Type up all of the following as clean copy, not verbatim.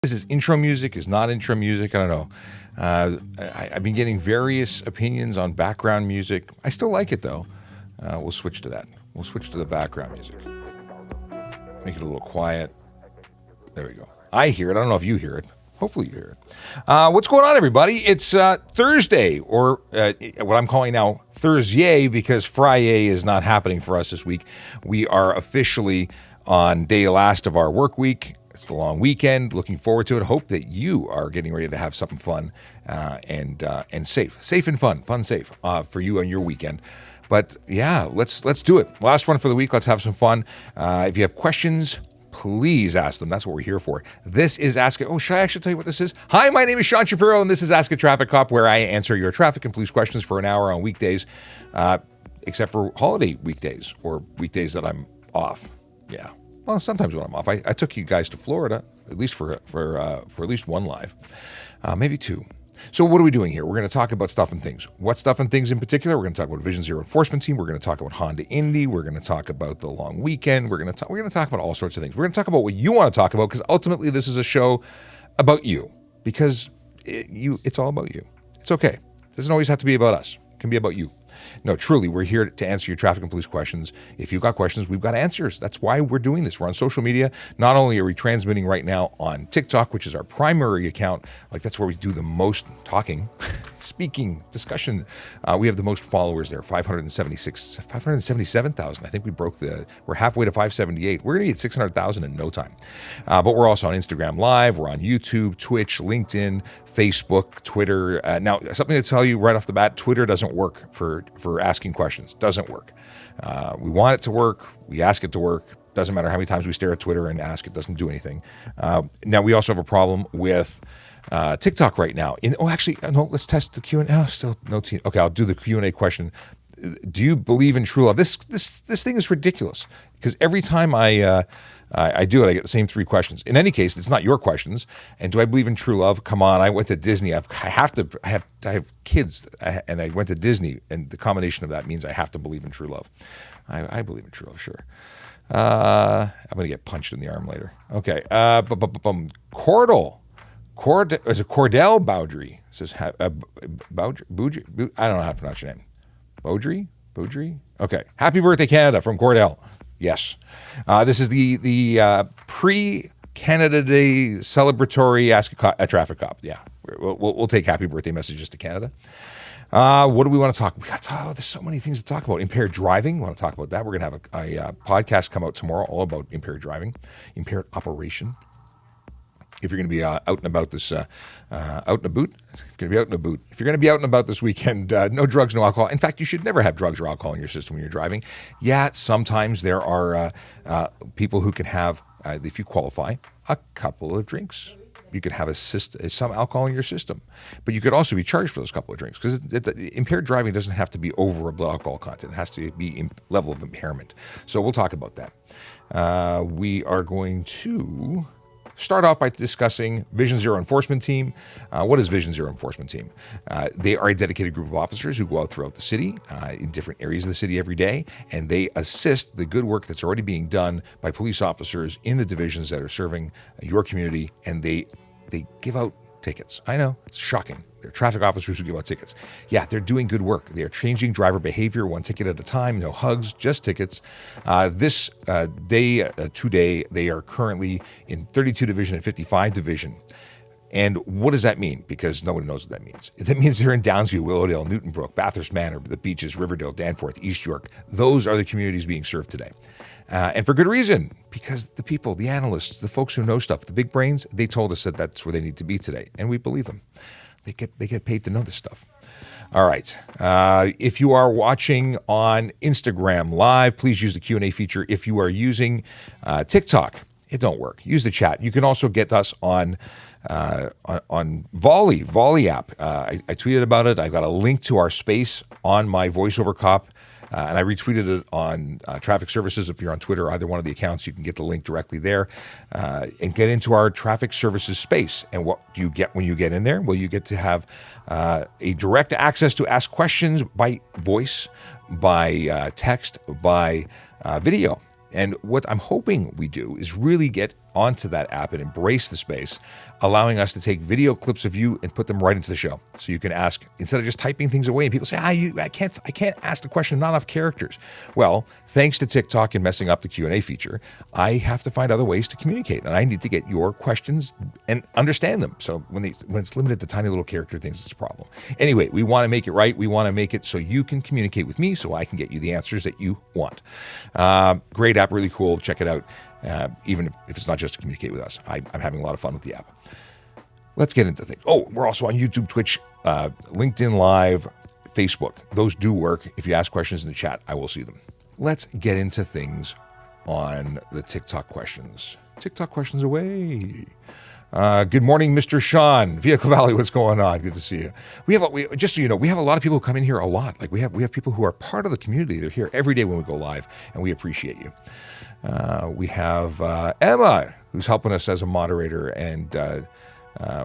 Is this intro music? Is not intro music? I don't know. I've been getting various opinions on background music. I still like it though. We'll switch to that. We'll switch to the background music. Make it a little quiet. There we go. I hear it. I don't know if you hear it. Hopefully you hear it. What's going on, everybody? It's Thursday, or what I'm calling now ThursYAY, because Friday is not happening for us this week. We are officially on day last of our work week. It's the long weekend. Looking forward to it. Hope that you are getting ready to have something fun and safe and fun, safe for you on your weekend. But yeah, let's do it. Last one for the week. Let's have some fun. If you have questions, please ask them. That's what we're here for. This is Ask It. Oh, should I actually tell you what this is? Hi, my name is Sean Shapiro, and this is Ask a Traffic Cop, where I answer your traffic and police questions for an hour on weekdays, except for holiday weekdays or weekdays that I'm off. Yeah. Well, sometimes when I'm off. I took you guys to Florida, at least for at least one live, maybe two. So what are we doing here? We're going to talk about stuff and things. What stuff and things in particular? We're going to talk about Vision Zero Enforcement Team. We're going to talk about Honda Indy. We're going to talk about the long weekend. We're going to talk about all sorts of things. We're going to talk about what you want to talk about, because ultimately this is a show about you, because it's all about you. It's okay. It doesn't always have to be about us. It can be about you. No, truly, we're here to answer your traffic and police questions. If you've got questions, we've got answers. That's why we're doing this. We're on social media. Not only are we transmitting right now on TikTok, which is our primary account, like that's where we do the most talking, speaking, discussion. We have the most followers there, 577,000. I think we're halfway to 578. We're going to get 600,000 in no time. But we're also on Instagram Live. We're on YouTube, Twitch, LinkedIn, Facebook, Twitter. Now, something to tell you right off the bat, Twitter doesn't work for asking questions. Doesn't work. We want it to work. We ask it to work. Doesn't matter how many times we stare at Twitter and ask, it doesn't do anything. Now, we also have a problem with TikTok right now. Let's test the Q&A. Oh, still no team. Okay, I'll do the Q&A question. Do you believe in true love? This thing is ridiculous, because every time I do it, I get the same three questions. In any case, it's not your questions. And do I believe in true love? Come on, I went to Disney. I have kids, and I went to Disney, and the combination of that means I have to believe in true love. I believe in true love, sure. I'm going to get punched in the arm later. Okay. Cordell. Is it Cordell Boudry? It says Boudry. I don't know how to pronounce your name. Boudry? Okay. Happy birthday, Canada, from Cordell. Yes. This is the pre-Canada Day celebratory Ask a Traffic Cop. Yeah. We'll take happy birthday messages to Canada. What do we want to talk about? There's so many things to talk about. Impaired driving. We want to talk about that. We're going to have a podcast come out tomorrow all about impaired driving, impaired operation. If you're going to be out and about this, out and about, if you're going to be out and about this weekend, no drugs, no alcohol. In fact, you should never have drugs or alcohol in your system when you're driving. Yeah, sometimes there are people who can have, if you qualify, a couple of drinks. You could have some alcohol in your system, but you could also be charged for those couple of drinks, because impaired driving doesn't have to be over a blood alcohol content. It has to be level of impairment. So we'll talk about that. We are going to start off by discussing Vision Zero Enforcement Team. What is Vision Zero Enforcement Team? They are a dedicated group of officers who go out throughout the city, in different areas of the city every day, and they assist the good work that's already being done by police officers in the divisions that are serving your community, and they give out tickets. I know, it's shocking. They're traffic officers who give out tickets. Yeah, they're doing good work. They are changing driver behavior one ticket at a time, no hugs, just tickets. Today, they are currently in 32 Division and 55 Division. And what does that mean? Because nobody knows what that means. That means they're in Downsview, Willowdale, Newtonbrook, Bathurst Manor, the Beaches, Riverdale, Danforth, East York. Those are the communities being served today. And for good reason, because the people, the analysts, the folks who know stuff, the big brains, they told us that that's where they need to be today. And we believe them. They get paid to know this stuff. All right. If you are watching on Instagram Live, please use the Q&A feature. If you are using TikTok, it don't work. Use the chat. You can also get us on VolleyApp. I tweeted about it. I've got a link to our space on my VoiceOver Cop, and I retweeted it on Traffic Services. If you're on Twitter, either one of the accounts, you can get the link directly there and get into our Traffic Services space. And what do you get when you get in there? Well, you get to have a direct access to ask questions by voice, by text, by video. And what I'm hoping we do is really get onto that app and embrace the space, allowing us to take video clips of you and put them right into the show. So you can ask, instead of just typing things away, and people say, I can't ask the question, not enough characters. Well, thanks to TikTok and messing up the Q&A feature, I have to find other ways to communicate, and I need to get your questions and understand them. So when it's limited to tiny little character things, it's a problem. Anyway, we want to make it right. We want to make it so you can communicate with me, so I can get you the answers that you want. Great app, really cool. Check it out. Even if it's not just to communicate with us. I'm having a lot of fun with the app. Let's get into things. Oh, we're also on YouTube, Twitch, LinkedIn Live, Facebook. Those do work. If you ask questions in the chat, I will see them. Let's get into things on the TikTok questions. TikTok questions away. Good morning, Mr. Sean. Vehicle Valley, what's going on? Good to see you. Just so you know, we have a lot of people who come in here a lot. Like we have people who are part of the community. They're here every day when we go live, and we appreciate you. We have Emma, who's helping us as a moderator, and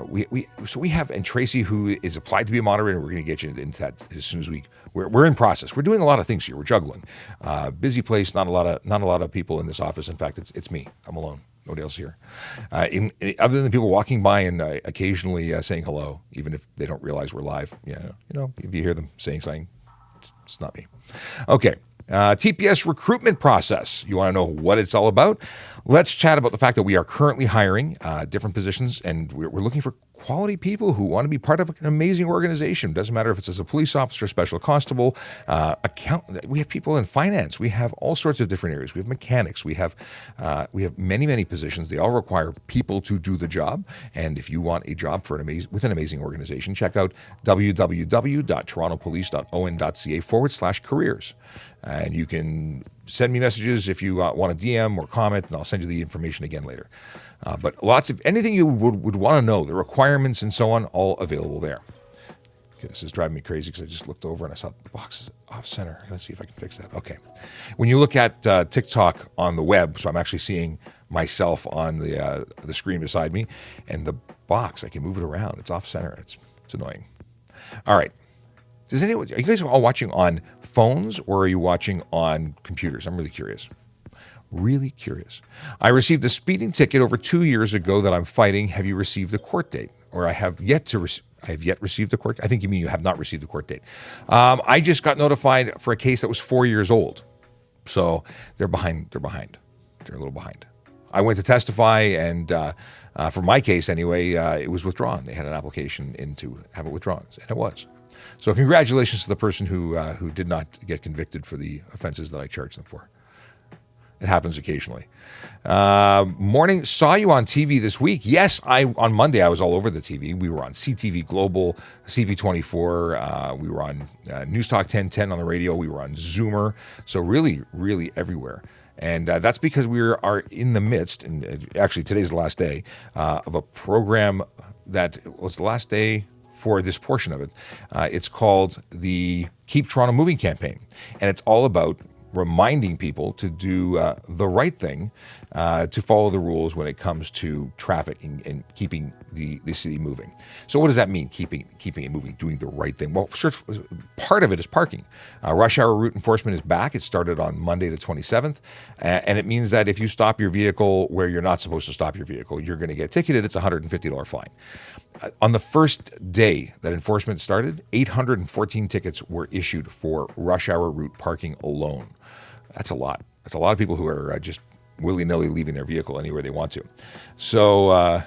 we have, and Tracy, who is applied to be a moderator. We're going to get you into that as soon as we're in process. We're doing a lot of things here. We're juggling. Busy place. Not a lot of people in this office. In fact, it's me. I'm alone. Nobody else here. Other than people walking by and occasionally saying hello, even if they don't realize we're live. Yeah, if you hear them saying something, it's not me. Okay. TPS Recruitment Process. You want to know what it's all about? Let's chat about the fact that we are currently hiring different positions, and we're looking for quality people who want to be part of an amazing organization. Doesn't matter if it's as a police officer, special constable, accountant. We have people in finance. We have all sorts of different areas. We have mechanics. We have many positions. They all require people to do the job. And if you want a job for with an amazing organization, check out www.torontopolice.on.ca/careers. And you can send me messages if you want to DM or comment, and I'll send you the information again later. But lots of anything you would want to know, the requirements and so on, all available there. Okay, this is driving me crazy because I just looked over and I saw the box is off center. Let's see if I can fix that. Okay. When you look at TikTok on the web, so I'm actually seeing myself on the screen beside me, and the box, I can move it around. It's off center. It's annoying. All right. Are you guys all watching on phones, or are you watching on computers? I'm really curious. Really curious. I received a speeding ticket over 2 years ago that I'm fighting. Have you received the court date? Or I have yet received the court. I think you mean you have not received the court date. I just got notified for a case that was 4 years old. So they're behind. They're a little behind. I went to testify, and for my case anyway, it was withdrawn. They had an application in to have it withdrawn, and it was. So congratulations to the person who did not get convicted for the offenses that I charged them for. It happens occasionally. Morning, saw you on TV this week. Yes, on Monday I was all over the TV. We were on CTV Global, CP24. We were on News Talk 1010 on the radio. We were on Zoomer. So really, really everywhere. And that's because we are in the midst, and actually today's the last day, of a program that was the last day for this portion of it. It's called the Keep Toronto Moving campaign. And it's all about reminding people to do the right thing, to follow the rules when it comes to traffic and keeping the city moving. So what does that mean, keeping it moving, doing the right thing? Well, part of it is parking. Rush hour route enforcement is back. It started on Monday the 27th, and it means that if you stop your vehicle where you're not supposed to stop your vehicle, you're going to get ticketed. It's a $150 fine. On the first day that enforcement started, 814 tickets were issued for rush hour route parking alone. That's a lot. That's a lot of people who are just willy-nilly leaving their vehicle anywhere they want to. So,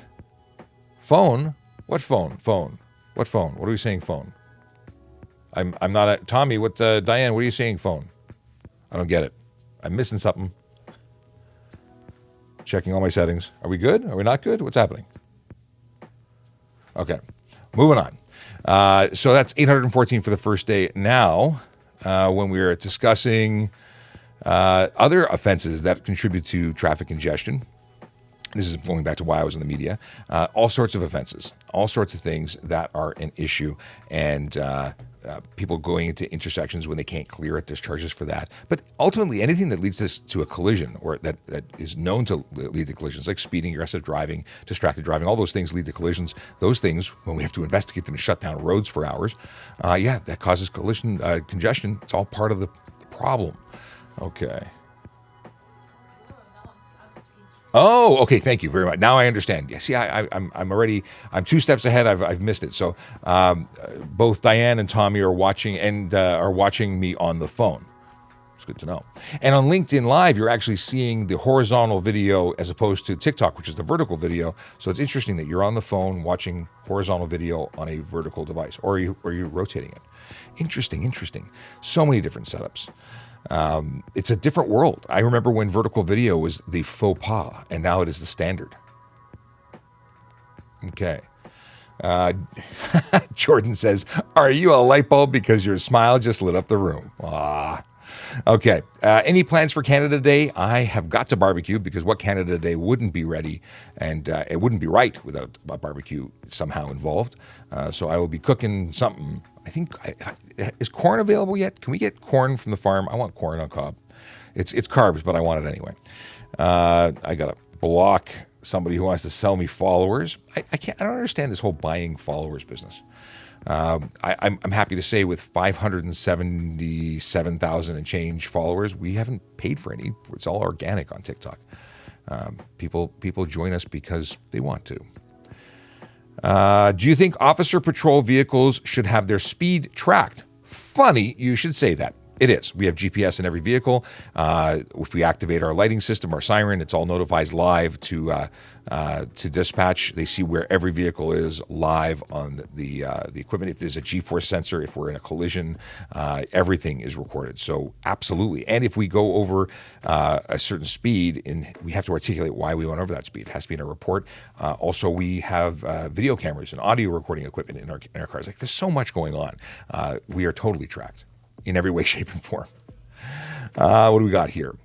phone? What phone? Phone? What phone? What are we saying phone? I'm not Tommy, Diane, what are you saying phone? I don't get it. I'm missing something. Checking all my settings. Are we good? Are we not good? What's happening? Okay, moving on. So that's 814 for the first day. Now, when we are discussing other offenses that contribute to traffic congestion, this is going back to why I was in the media, all sorts of offenses, all sorts of things that are an issue, and people going into intersections when they can't clear it, there's charges for that. But ultimately, anything that leads us to a collision, or that is known to lead to collisions, like speeding, aggressive driving, distracted driving, all those things lead to collisions. Those things, when we have to investigate them and shut down roads for hours, that causes collision congestion. It's all part of the problem. Okay. Oh, okay. Thank you very much. Now I understand. Yeah, see, I'm 2 steps ahead. I've missed it. So both Diane and Tommy are watching and are watching me on the phone. It's good to know. And on LinkedIn Live, you're actually seeing the horizontal video as opposed to TikTok, which is the vertical video. So it's interesting that you're on the phone watching horizontal video on a vertical device, or you're rotating it. Interesting. So many different setups. It's a different world. I remember when vertical video was the faux pas, and now it is the standard. Okay. Jordan says, "Are you a light bulb because your smile just lit up the room?" Ah. Okay. Any plans for Canada Day? I have got to barbecue because what Canada Day wouldn't be ready, and it wouldn't be right without a barbecue somehow involved. So I will be cooking something. I think, is corn available yet? Can we get corn from the farm? I want corn on cob. It's carbs, but I want it anyway. I got to block somebody who wants to sell me followers. I don't understand this whole buying followers business. I'm happy to say with 577,000 and change followers, we haven't paid for any. It's all organic on TikTok. People join us because they want to. Do you think officer patrol vehicles should have their speed tracked? Funny you should say that. It is. We have GPS in every vehicle. If we activate our lighting system, our siren, it's all notifies live to dispatch. They see where every vehicle is live on the equipment. If there's a G-force sensor, if we're in a collision, everything is recorded. So absolutely. And if we go over a certain speed, we have to articulate why we went over that speed. It has to be in a report. Also, we have video cameras and audio recording equipment in our cars. Like, there's so much going on. We are totally tracked in every way, shape, and form. What do we got here?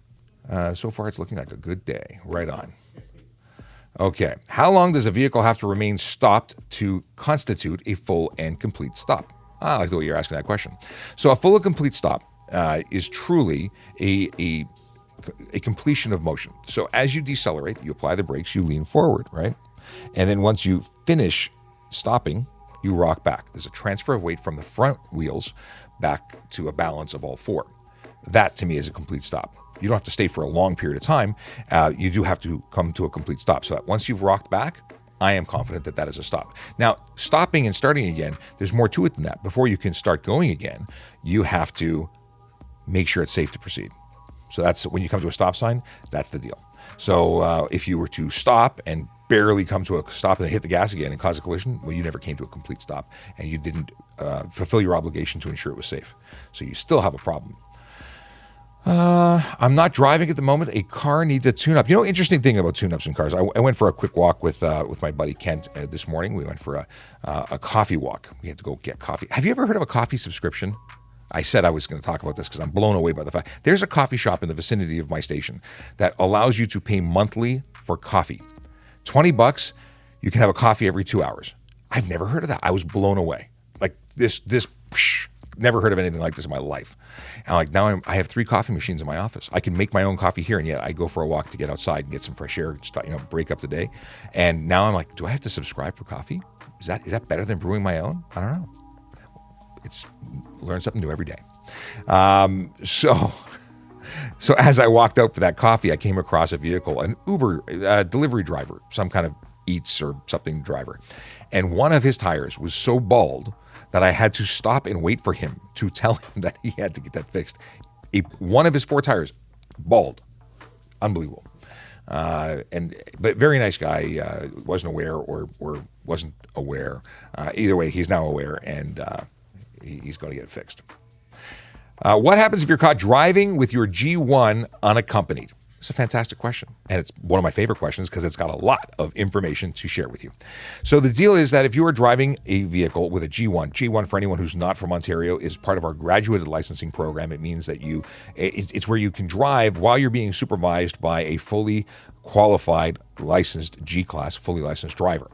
So far, it's looking like a good day. Right on. Okay. How long does a vehicle have to remain stopped to constitute a full and complete stop? I like the way you're asking that question. So a full and complete stop is truly a completion of motion. So as you decelerate, you apply the brakes, you lean forward, right? And then once you finish stopping, you rock back. There's a transfer of weight from the front wheels back to a balance of all four. That, to me, is a complete stop. You don't have to stay for a long period of time. You do have to come to a complete stop. So that once you've rocked back, I am confident that that is a stop. Now, stopping and starting again, there's more to it than that. Before you can start going again, you have to make sure it's safe to proceed. So that's when you come to a stop sign, that's the deal. So if you were to stop and barely come to a stop and then hit the gas again and cause a collision, well, you never came to a complete stop and you didn't fulfill your obligation to ensure it was safe. So you still have a problem. I'm not driving at the moment. A car needs a tune-up. You know, interesting thing about tune-ups in cars. I went for a quick walk with my buddy Kent this morning. We went for a coffee walk. We had to go get coffee. Have you ever heard of a coffee subscription? I said I was going to talk about this because I'm blown away by the fact. There's a coffee shop in the vicinity of my station that allows you to pay monthly for coffee. $20, you can have a coffee every 2 hours. I've never heard of that. I was blown away. Like this, never heard of anything like this in my life. And like now I have 3 coffee machines in my office. I can make my own coffee here, and yet I go for a walk to get outside and get some fresh air, break up the day. And now I'm like, do I have to subscribe for coffee? Is that better than brewing my own? I don't know. It's learn something new every day. So as I walked out for that coffee, I came across a vehicle, an Uber delivery driver, some kind of Eats or something driver. And one of his tires was so bald that I had to stop and wait for him to tell him that he had to get that fixed. One of his 4 tires, bald. Unbelievable. But very nice guy, wasn't aware or wasn't aware. Either way, he's now aware, and he's going to get it fixed. What happens if you're caught driving with your G1 unaccompanied? It's a fantastic question. And it's one of my favorite questions because it's got a lot of information to share with you. So the deal is that if you are driving a vehicle with a G1 for anyone who's not from Ontario is part of our graduated licensing program. It means that it's where you can drive while you're being supervised by a fully qualified licensed G-class, fully licensed driver.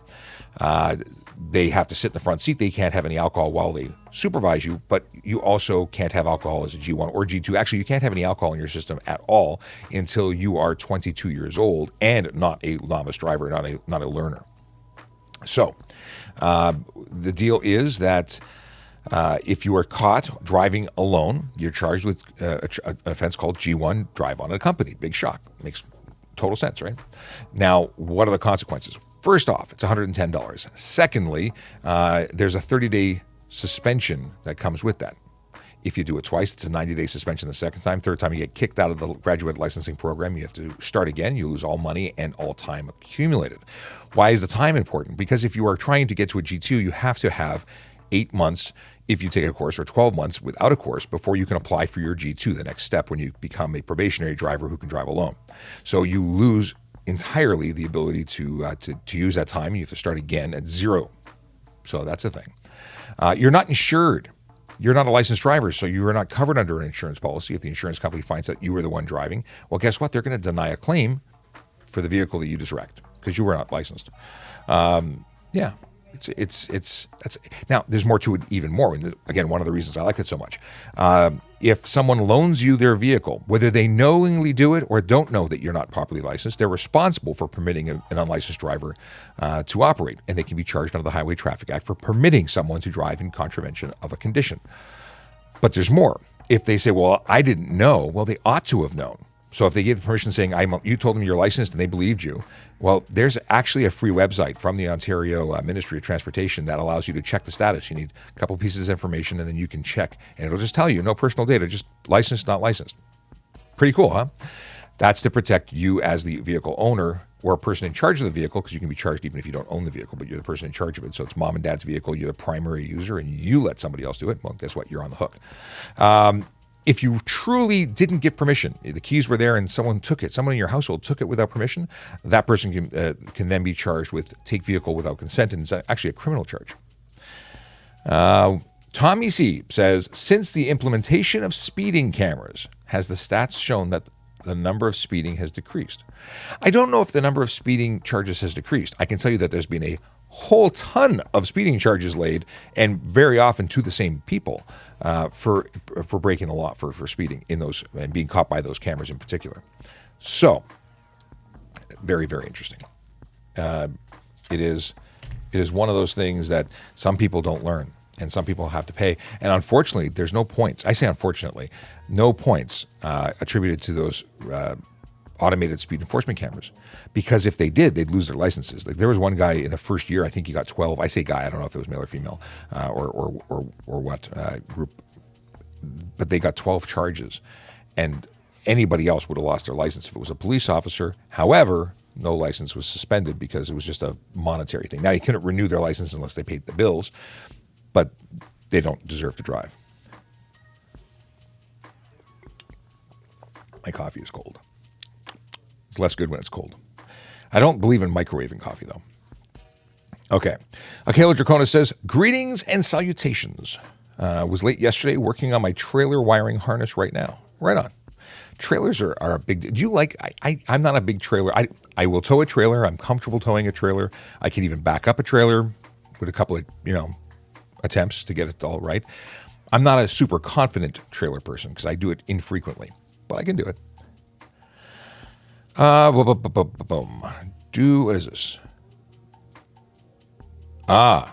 They have to sit in the front seat. They can't have any alcohol while they supervise you, but you also can't have alcohol as a G1 or G2. Actually, you can't have any alcohol in your system at all until you are 22 years old and not a novice driver, not a learner. So the deal is that if you are caught driving alone, you're charged with an offense called G1 drive unaccompanied. Big shock. Makes total sense, right? Now, what are the consequences? First off, it's $110. Secondly, there's a 30-day suspension that comes with that. If you do it twice, it's a 90-day suspension the second time. Third time, you get kicked out of the graduate licensing program. You have to start again. You lose all money and all time accumulated. Why is the time important? Because if you are trying to get to a G2, you have to have 8 months if you take a course, or 12 months without a course before you can apply for your G2, the next step when you become a probationary driver who can drive alone. So you lose entirely the ability to use that time. You have to start again at zero. So that's the thing. You're not insured. You're not a licensed driver, so you are not covered under an insurance policy. If the insurance company finds that you were the one driving, well, guess what? They're going to deny a claim for the vehicle that you just wrecked because you were not licensed. Yeah. That's now there's more to it, even more. And again, one of the reasons I like it so much. If someone loans you their vehicle, whether they knowingly do it or don't know that you're not properly licensed, they're responsible for permitting an unlicensed driver to operate, and they can be charged under the Highway Traffic Act for permitting someone to drive in contravention of a condition. But there's more. If they say, "Well, I didn't know," well, they ought to have known. So if they gave the permission saying, you told them you're licensed and they believed you, well, there's actually a free website from the Ontario Ministry of Transportation that allows you to check the status. You need a couple pieces of information and then you can check, and it'll just tell you, no personal data, just licensed, not licensed. Pretty cool, huh? That's to protect you as the vehicle owner or a person in charge of the vehicle, because you can be charged even if you don't own the vehicle, but you're the person in charge of it. So it's mom and dad's vehicle, you're the primary user, and you let somebody else do it. Well, guess what? You're on the hook. If you truly didn't give permission, the keys were there and someone took it, someone in your household took it without permission, that person can then be charged with take vehicle without consent, and it's actually a criminal charge. Tommy C. says, since the implementation of speeding cameras, has the stats shown that the number of speeding has decreased? I don't know if the number of speeding charges has decreased. I can tell you that there's been a whole ton of speeding charges laid, and very often to the same people, for breaking the law, for speeding in those and being caught by those cameras in particular. So, very, very interesting. It is one of those things that some people don't learn, and some people have to pay. And unfortunately, there's no points. I say unfortunately, no points attributed to those automated speed enforcement cameras, because if they did, they'd lose their licenses. Like, there was one guy in the first year, I think he got 12. I say guy, I don't know if it was male or female, or what group, but they got 12 charges, and anybody else would have lost their license if it was a police officer. However, no license was suspended because it was just a monetary thing. Now, you couldn't renew their license unless they paid the bills, but they don't deserve to drive. My coffee is cold. It's less good when it's cold. I don't believe in microwaving coffee, though. Okay. Akela Dracona says, greetings and salutations. Was late yesterday working on my trailer wiring harness right now. Right on. Trailers are a big... Do you like... I'm not a big trailer. I will tow a trailer. I'm comfortable towing a trailer. I can even back up a trailer with a couple of, attempts to get it all right. I'm not a super confident trailer person because I do it infrequently, but I can do it. What is this? I'm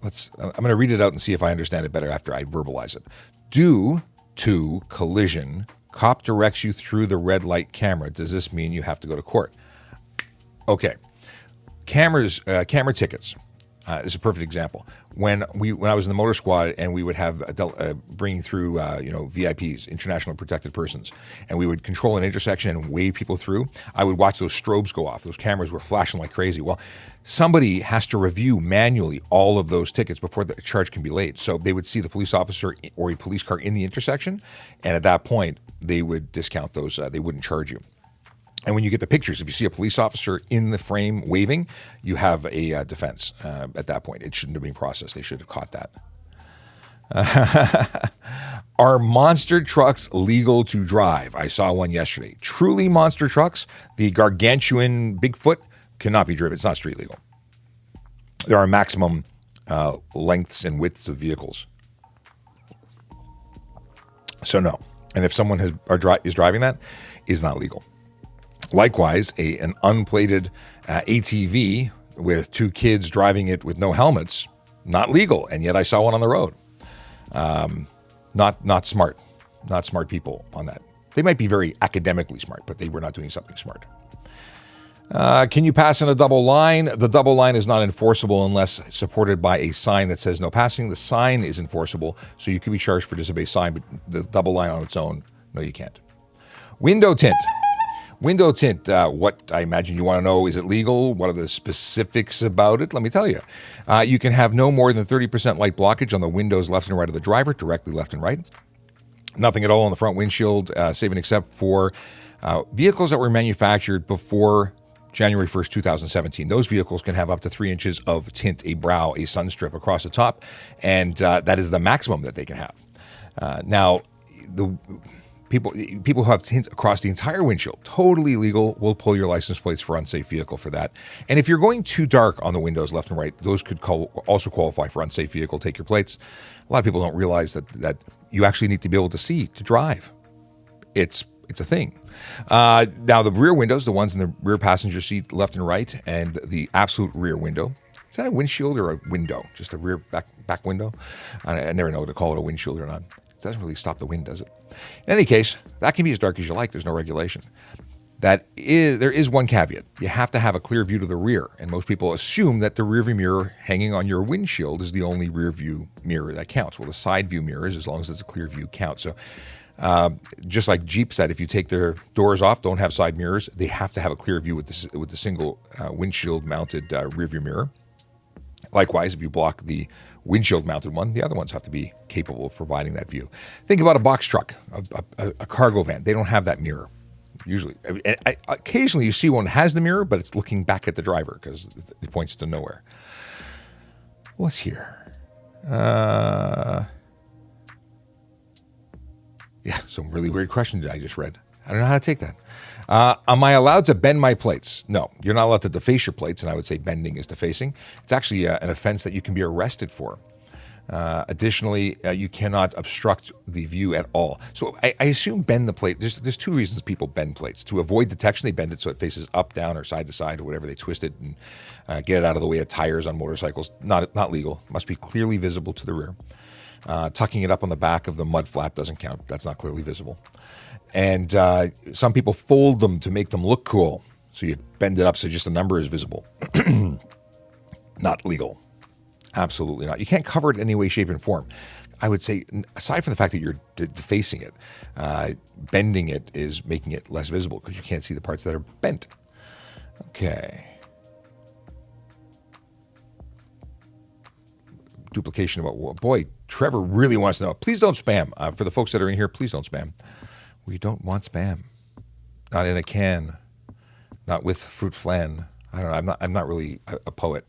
going to read it out and see if I understand it better after I verbalize it. Due to collision, cop directs you through the red light camera. Does this mean you have to go to court? Okay. Camera tickets. Is a perfect example. When I was in the motor squad and we would have bringing through VIPs, international protected persons, and we would control an intersection and wave people through, I would watch those strobes go off. Those cameras were flashing like crazy. Well, somebody has to review manually all of those tickets before the charge can be laid. So they would see the police officer or a police car in the intersection, and at that point they would discount those. They wouldn't charge you. And when you get the pictures, if you see a police officer in the frame waving, you have a defense at that point. It shouldn't have been processed. They should have caught that. Are monster trucks legal to drive? I saw one yesterday. Truly monster trucks, the gargantuan Bigfoot, cannot be driven. It's not street legal. There are maximum lengths and widths of vehicles. So no. And if someone is driving that, is not legal. Likewise, an unplated ATV with two kids driving it with no helmets, not legal. And yet I saw one on the road. Not smart people on that. They might be very academically smart, but they were not doing something smart. Can you pass in a double line? The double line is not enforceable unless supported by a sign that says no passing. The sign is enforceable, so you can be charged for disobey sign, but the double line on its own, no, you can't. Window tint. Window tint, what I imagine you want to know, is it legal? What are the specifics about it? Let me tell you. You can have no more than 30% light blockage on the windows left and right of the driver, directly left and right. Nothing at all on the front windshield, save and except for vehicles that were manufactured before January 1st, 2017. Those vehicles can have up to 3 inches of tint, a brow, a sun strip across the top, and that is the maximum that they can have. Now, the people who have tint across the entire windshield, totally legal, will pull your license plates for unsafe vehicle for that. And if you're going too dark on the windows left and right, those could also qualify for unsafe vehicle, take your plates. A lot of people don't realize that you actually need to be able to see to drive. It's a thing. Now, the rear windows, the ones in the rear passenger seat, left and right, and the absolute rear window. Is that a windshield or a window? Just a rear back window? I never know to call it a windshield or not. It doesn't really stop the wind, does it? In any case, that can be as dark as you like. There's no regulation. There is one caveat. You have to have a clear view to the rear, and most people assume that the rear view mirror hanging on your windshield is the only rear view mirror that counts. Well, the side view mirrors, as long as it's a clear view, count. So just like Jeep said, if you take their doors off, don't have side mirrors, they have to have a clear view with the single windshield mounted rear view mirror. Likewise, if you block the windshield mounted one, the other ones have to be capable of providing that view. Think about a box truck, a cargo van. They don't have that mirror. Usually, occasionally you see one that has the mirror, but it's looking back at the driver because it points to nowhere. What's here? Yeah, some really weird questions I just read. I don't know how to take that. Am I allowed to bend my plates? No, you're not allowed to deface your plates, and I would say bending is defacing. It's actually an offense that you can be arrested for. Additionally, you cannot obstruct the view at all. So I assume bend the plate. There's two reasons people bend plates. To avoid detection, they bend it so it faces up, down, or side to side, or whatever. They twist it and get it out of the way of tires on motorcycles. Not legal. Must be clearly visible to the rear. Tucking it up on the back of the mud flap doesn't count. That's not clearly visible. And some people fold them to make them look cool. So you bend it up so just the number is visible. Not legal. Absolutely not. You can't cover it in any way, shape, and form. I would say, aside from the fact that you're defacing it, bending it is making it less visible because you can't see the parts that are bent. Okay. Duplication about, boy, Trevor really wants to know. Please don't spam. For the folks that are in here, please don't spam. We don't want spam. Not in a can. Not with fruit flan. I don't know. I'm not really a poet.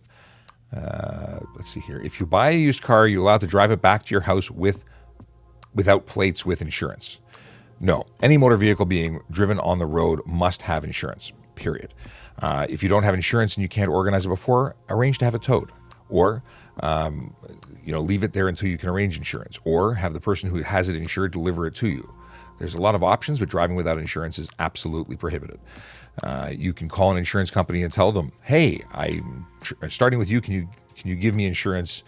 Let's see here. If you buy a used car, you're allowed to drive it back to your house without plates with insurance. No. Any motor vehicle being driven on the road must have insurance, period. If you don't have insurance and you can't organize it before, arrange to have it towed. Or, leave it there until you can arrange insurance. Or have the person who has it insured deliver it to you. There's a lot of options, but driving without insurance is absolutely prohibited. You can call an insurance company and tell them, hey, I'm starting with you. Can you give me insurance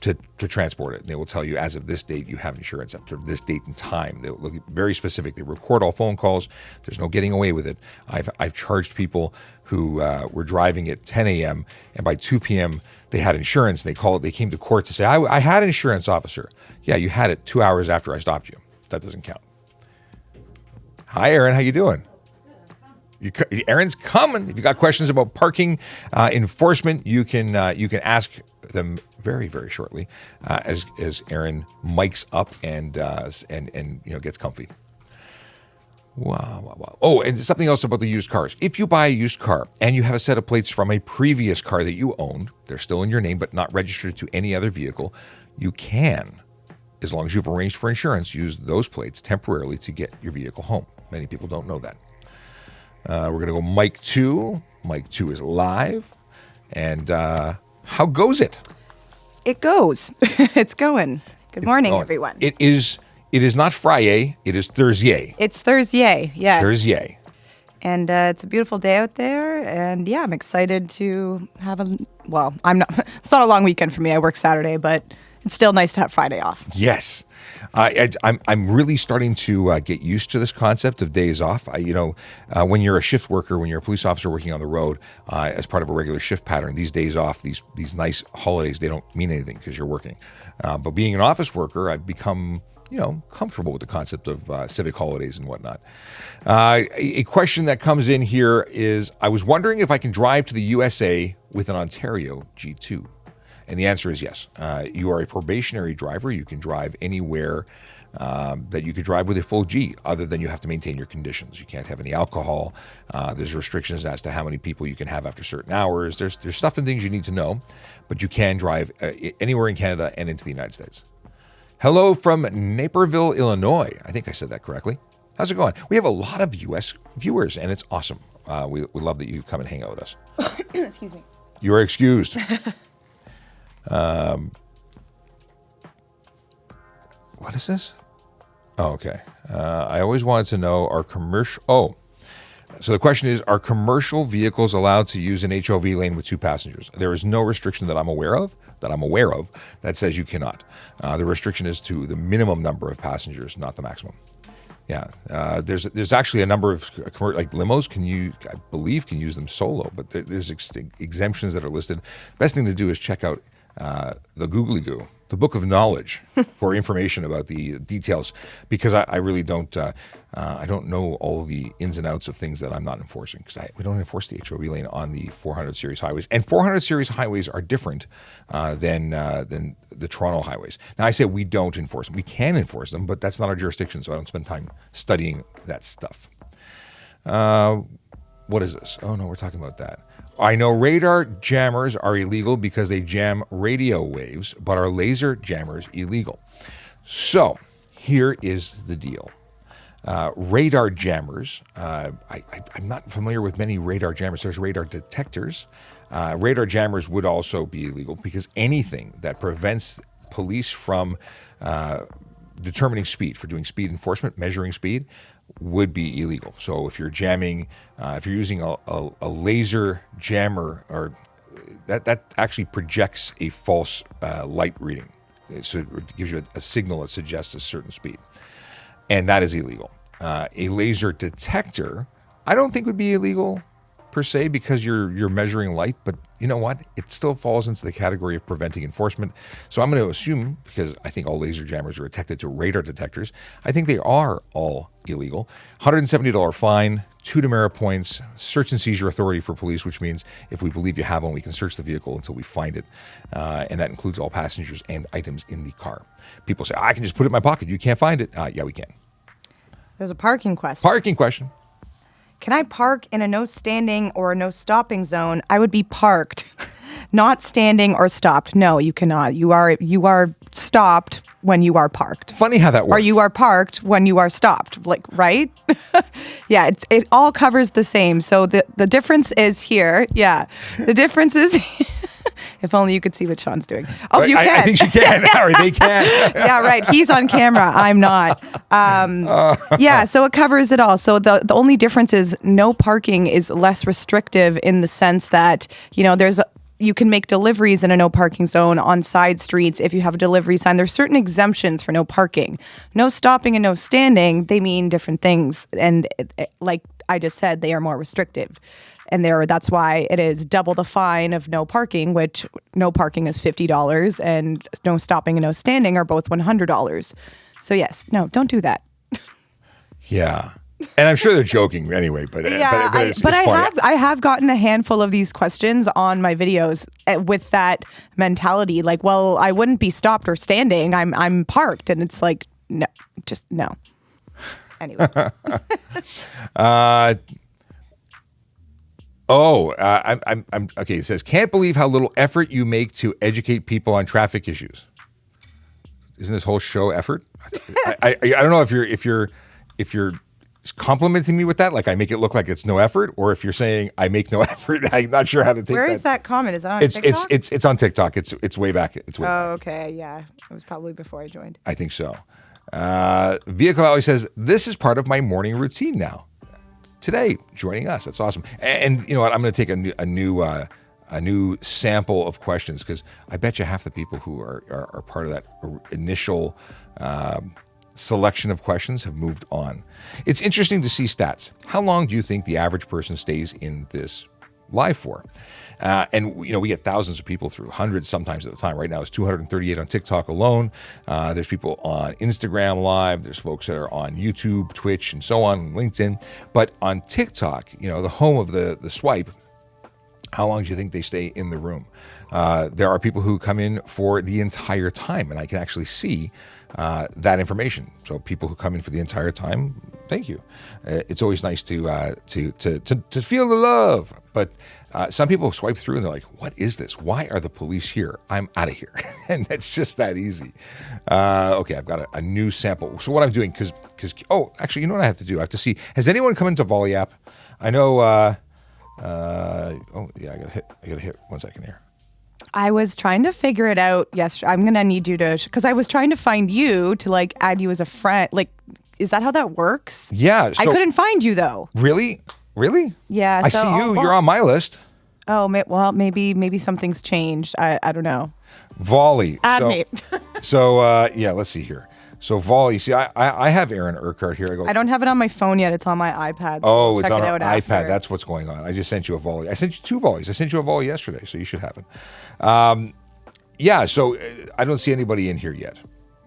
to transport it? And they will tell you, as of this date, you have insurance up to this date and time. They'll look very specific. They record all phone calls. There's no getting away with it. I've charged people who were driving at 10 a.m. and by 2 p.m. they had insurance. And they came to court to say, I had an insurance, officer. Yeah, you had it 2 hours after I stopped you. That doesn't count. Hi, Aaron. How you doing? Aaron's coming. If you got questions about parking enforcement, you can ask them very, very shortly as Aaron mics up and gets comfy. Wow. Oh, and something else about the used cars. If you buy a used car and you have a set of plates from a previous car that you owned, they're still in your name but not registered to any other vehicle, you can, as long as you've arranged for insurance, use those plates temporarily to get your vehicle home. Many people don't know that. We're going to go mic 2. Mic 2 is live. And how goes it? It goes. It's going. Good morning, everyone. It is not FRIYAY. It is ThursYAY. It's ThursYAY, yes. ThursYAY. And it's a beautiful day out there. And yeah, I'm excited to have it's not a long weekend for me. I work Saturday, but It's still nice to have Friday off. Yes. I'm really starting to get used to this concept of days off. When you're a shift worker, when you're a police officer working on the road as part of a regular shift pattern, these days off, these nice holidays, they don't mean anything because you're working. But being an office worker, I've become comfortable with the concept of civic holidays and whatnot. A question that comes in here is, I was wondering if I can drive to the USA with an Ontario G2. And the answer is yes. You are a probationary driver. You can drive anywhere that you could drive with a full G, other than you have to maintain your conditions. You can't have any alcohol. There's restrictions as to how many people you can have after certain hours. There's stuff and things you need to know, but you can drive anywhere in Canada and into the United States. Hello from Naperville, Illinois. I think I said that correctly. How's it going? We have a lot of U.S. viewers, and it's awesome. We love that you come and hang out with us. Excuse me. You are excused. What is this? Oh, okay. I always wanted to know, so the question is, are commercial vehicles allowed to use an HOV lane with 2 passengers? There is no restriction that I'm aware of that says you cannot. The restriction is to the minimum number of passengers, not the maximum. Yeah, there's actually a number of like limos I believe can use them solo, but there's exemptions that are listed. Best thing to do is check out the Googly Goo, the book of knowledge, for information about the details, because I really don't I don't know all the ins and outs of things that I'm not enforcing, because we don't enforce the HOV lane on the 400 series highways, and 400 series highways are different than the Toronto highways. Now I say we don't enforce them. We can enforce them, but that's not our jurisdiction, so I don't spend time studying that stuff. What is this? Oh no, we're talking about that. I know radar jammers are illegal because they jam radio waves, but are laser jammers illegal? So here is the deal. Radar jammers, I'm not familiar with many radar jammers. There's radar detectors. Radar jammers would also be illegal because anything that prevents police from determining speed, for doing speed enforcement, measuring speed, would be illegal. So if you're jamming, if you're using a laser jammer, or that actually projects a false light reading. So it gives you a signal that suggests a certain speed, and that is illegal. A laser detector, I don't think would be illegal per se, because you're measuring light, but you know what? It still falls into the category of preventing enforcement. So I'm going to assume, because I think all laser jammers are attached to radar detectors, I think they are all illegal. $170 fine, 2 demerit points, search and seizure authority for police, which means if we believe you have one, we can search the vehicle until we find it. And that includes all passengers and items in the car. People say, I can just put it in my pocket. You can't find it. Yeah, we can. There's a parking question. Parking question. Can I park in a no standing or a no stopping zone? I would be parked, not standing or stopped. No, you cannot. You are stopped when you are parked. Funny how that works. Or you are parked when you are stopped. Like, right? Yeah, it all covers the same. So the difference is here. Yeah, the difference is. If only you could see what Sean's doing. Oh, you can. I think she can. Or they can. Yeah, right. He's on camera. I'm not. Yeah, so it covers it all. So the only difference is no parking is less restrictive in the sense that, you can make deliveries in a no parking zone on side streets if you have a delivery sign. There's certain exemptions for no parking. No stopping and no standing, they mean different things. And like I just said, they are more restrictive. And that's why it is double the fine of no parking, which no parking is $50, and no stopping and no standing are both $100. So yes, no, don't do that. Yeah. And I'm sure they're joking anyway, but yeah, it's funny. I have gotten a handful of these questions on my videos with that mentality, like, well, I wouldn't be stopped or standing. I'm parked, and it's like, no, just no. Anyway. I'm okay. It says, can't believe how little effort you make to educate people on traffic issues. Isn't this whole show effort? I don't know if you're complimenting me with that, like I make it look like it's no effort, or if you're saying I make no effort. I'm not sure how to take that. Where is that comment? Is that on TikTok? It's on TikTok. It's way back. Okay. Yeah. It was probably before I joined. I think so. Vehicle Valley says, this is part of my morning routine now. Today, joining us. That's awesome. And you know what? I'm going to take a new a new sample of questions, because I bet you half the people who are part of that initial selection of questions have moved on. It's interesting to see stats. How long do you think the average person stays in this live for? And we get thousands of people through, hundreds sometimes at the time. Right now it's 238 on TikTok alone. There's people on Instagram Live. There's folks that are on YouTube, Twitch, and so on, LinkedIn. But on TikTok, the home of the swipe, how long do you think they stay in the room? There are people who come in for the entire time, and I can actually see that information. So people who come in for the entire time, thank you. It's always nice to feel the love. But some people swipe through and they're like, "What is this? Why are the police here? I'm out of here." And it's just that easy. Okay, I've got a new sample. So what I'm doing, because actually, you know what I have to do? I have to see, has anyone come into VolleyApp? I know. I gotta hit 1 second here. I was trying to figure it out yesterday. I'm going to need you to, because I was trying to find you to add you as a friend. Is that how that works? Yeah. I couldn't find you though. Really? Yeah. I see you. You're on my list. Oh, well, maybe something's changed. I don't know. Volley. Add me. Let's see here. So Volley, see, I have Aaron Urquhart here. I don't have it on my phone yet. It's on my iPad. Oh, it's on our iPad. That's what's going on. I just sent you a Volley. I sent you 2 Volleys. I sent you a Volley yesterday, so you should have it. So I don't see anybody in here yet.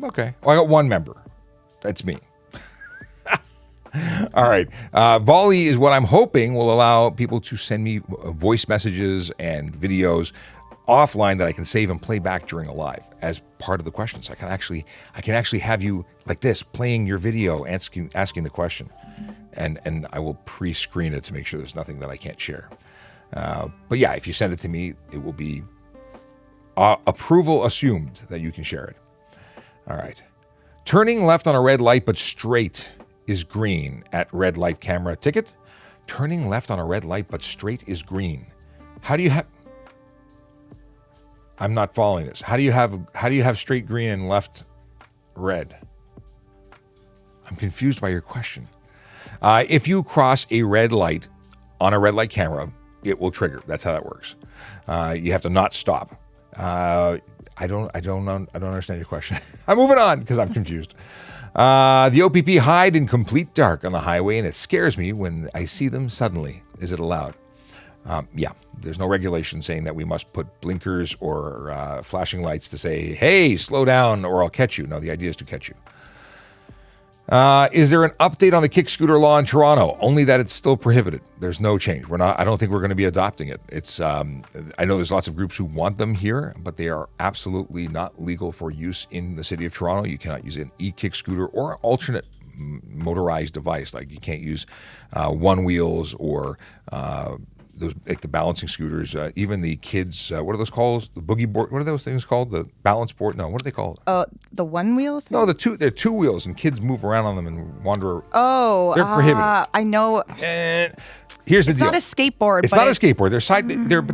Okay. Well, I got 1 member. That's me. All right. Volley is what I'm hoping will allow people to send me voice messages and videos offline that I can save and play back during a live as part of the questions. I can actually have you like this, playing your video, asking the question, and I will pre-screen it to make sure there's nothing that I can't share. But yeah, if you send it to me, it will be approval assumed that you can share it. All right. Turning left on a red light but straight is green at red light camera ticket. Turning left on a red light but straight is green. How do you have... I'm not following this. How do you have straight green and left red? I'm confused by your question. If you cross a red light on a red light camera, it will trigger. That's how that works. You have to not stop. I don't understand your question. I'm moving on because I'm confused. The OPP hide in complete dark on the highway, and it scares me when I see them suddenly. Is it allowed? Yeah, there's no regulation saying that we must put blinkers or flashing lights to say, "Hey, slow down or I'll catch you." No, the idea is to catch you. Is there an update on the kick scooter law in Toronto? Only that it's still prohibited. There's no change. I don't think we're going to be adopting it. It's, I know there's lots of groups who want them here, but they are absolutely not legal for use in the city of Toronto. You cannot use an e-kick scooter or alternate motorized device. Like you can't use one wheels or those, like the balancing scooters, even the kids, what are those called? The boogie board, what are those things called? The balance board? No, what are they called? The one wheel thing? No, they're 2 wheels and kids move around on them and wander. Oh, they're prohibited. I know. And here's the deal. It's not a skateboard. It's not a skateboard.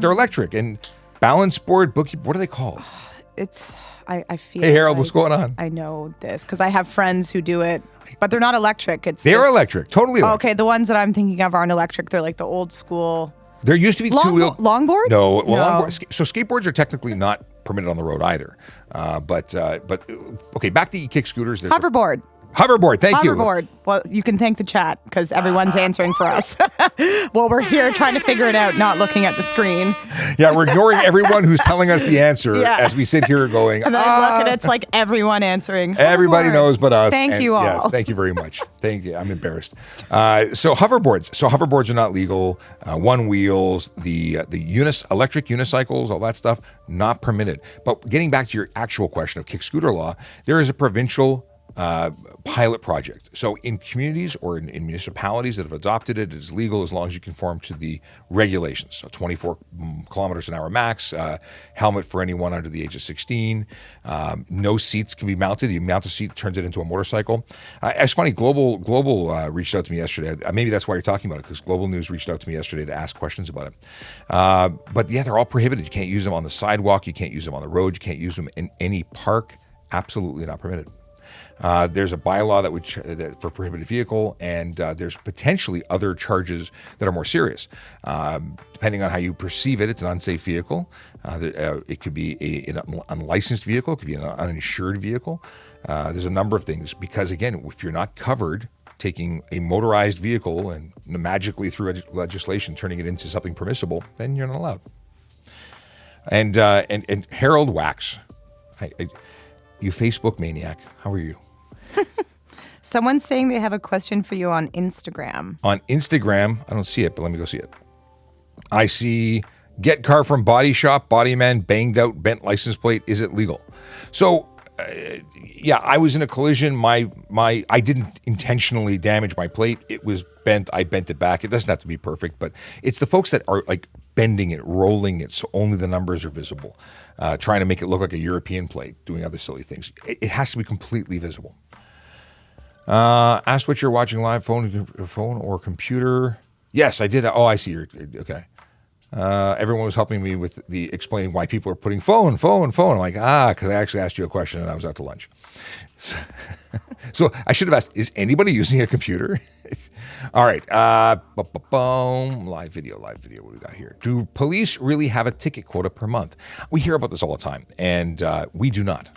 They're electric. And balance board, boogie, what are they called? I feel. Hey Harold, what's going on? I know this because I have friends who do it, but they're not electric. They're electric, totally electric. Okay, the ones that I'm thinking of aren't electric. They're like the old school. There used to be 2-wheel longboards. No, longboards. So skateboards are technically not permitted on the road either. But okay, back to e-kick scooters. Hoverboard. Thank you. Hoverboard. Well, you can thank the chat because everyone's answering for us. Well, we're here trying to figure it out, not looking at the screen. Yeah, we're ignoring everyone who's telling us the answer as we sit here going, and then I look and it's like everyone answering. Everybody knows but us. Thank you all. Yes, thank you very much. Thank you. I'm embarrassed. So hoverboards are not legal. One wheels, the electric unicycles, all that stuff, not permitted. But getting back to your actual question of kick scooter law, there is a provincial pilot project. So in communities or in municipalities that have adopted it, it is legal as long as you conform to the regulations. So 24 kilometers an hour max, helmet for anyone under the age of 16, no seats can be mounted. You mount a seat, turns it into a motorcycle. It's funny, Global reached out to me yesterday. Maybe that's why you're talking about it, because Global News reached out to me yesterday to ask questions about it. But yeah, they're all prohibited. You can't use them on the sidewalk. You can't use them on the road. You can't use them in any park. Absolutely not permitted. There's a bylaw that for prohibited vehicle, and there's potentially other charges that are more serious. Depending on how you perceive it, it's an unsafe vehicle. It could be an unlicensed vehicle. It could be an uninsured vehicle. There's a number of things because, again, if you're not covered, taking a motorized vehicle and magically through legislation turning it into something permissible, then you're not allowed. And Harold Wax, you Facebook maniac, how are you? Someone's saying they have a question for you on Instagram. On Instagram, I don't see it, but let me go see it. I see get car from body shop, body man banged out, bent license plate. Is it legal? So, yeah, I was in a collision. I didn't intentionally damage my plate. It was bent. I bent it back. It doesn't have to be perfect, but it's the folks that are like bending it, rolling it, so only the numbers are visible, trying to make it look like a European plate, doing other silly things. It has to be completely visible. Asked what you're watching live, phone or computer. Yes, I did. Oh, I see. Okay. Everyone was helping me with the explaining why people are putting phone. I'm like, because I actually asked you a question and I was out to lunch. So I should have asked, is anybody using a computer? All right. Live video. What do we got here? Do police really have a ticket quota per month? We hear about this all the time, and we do not.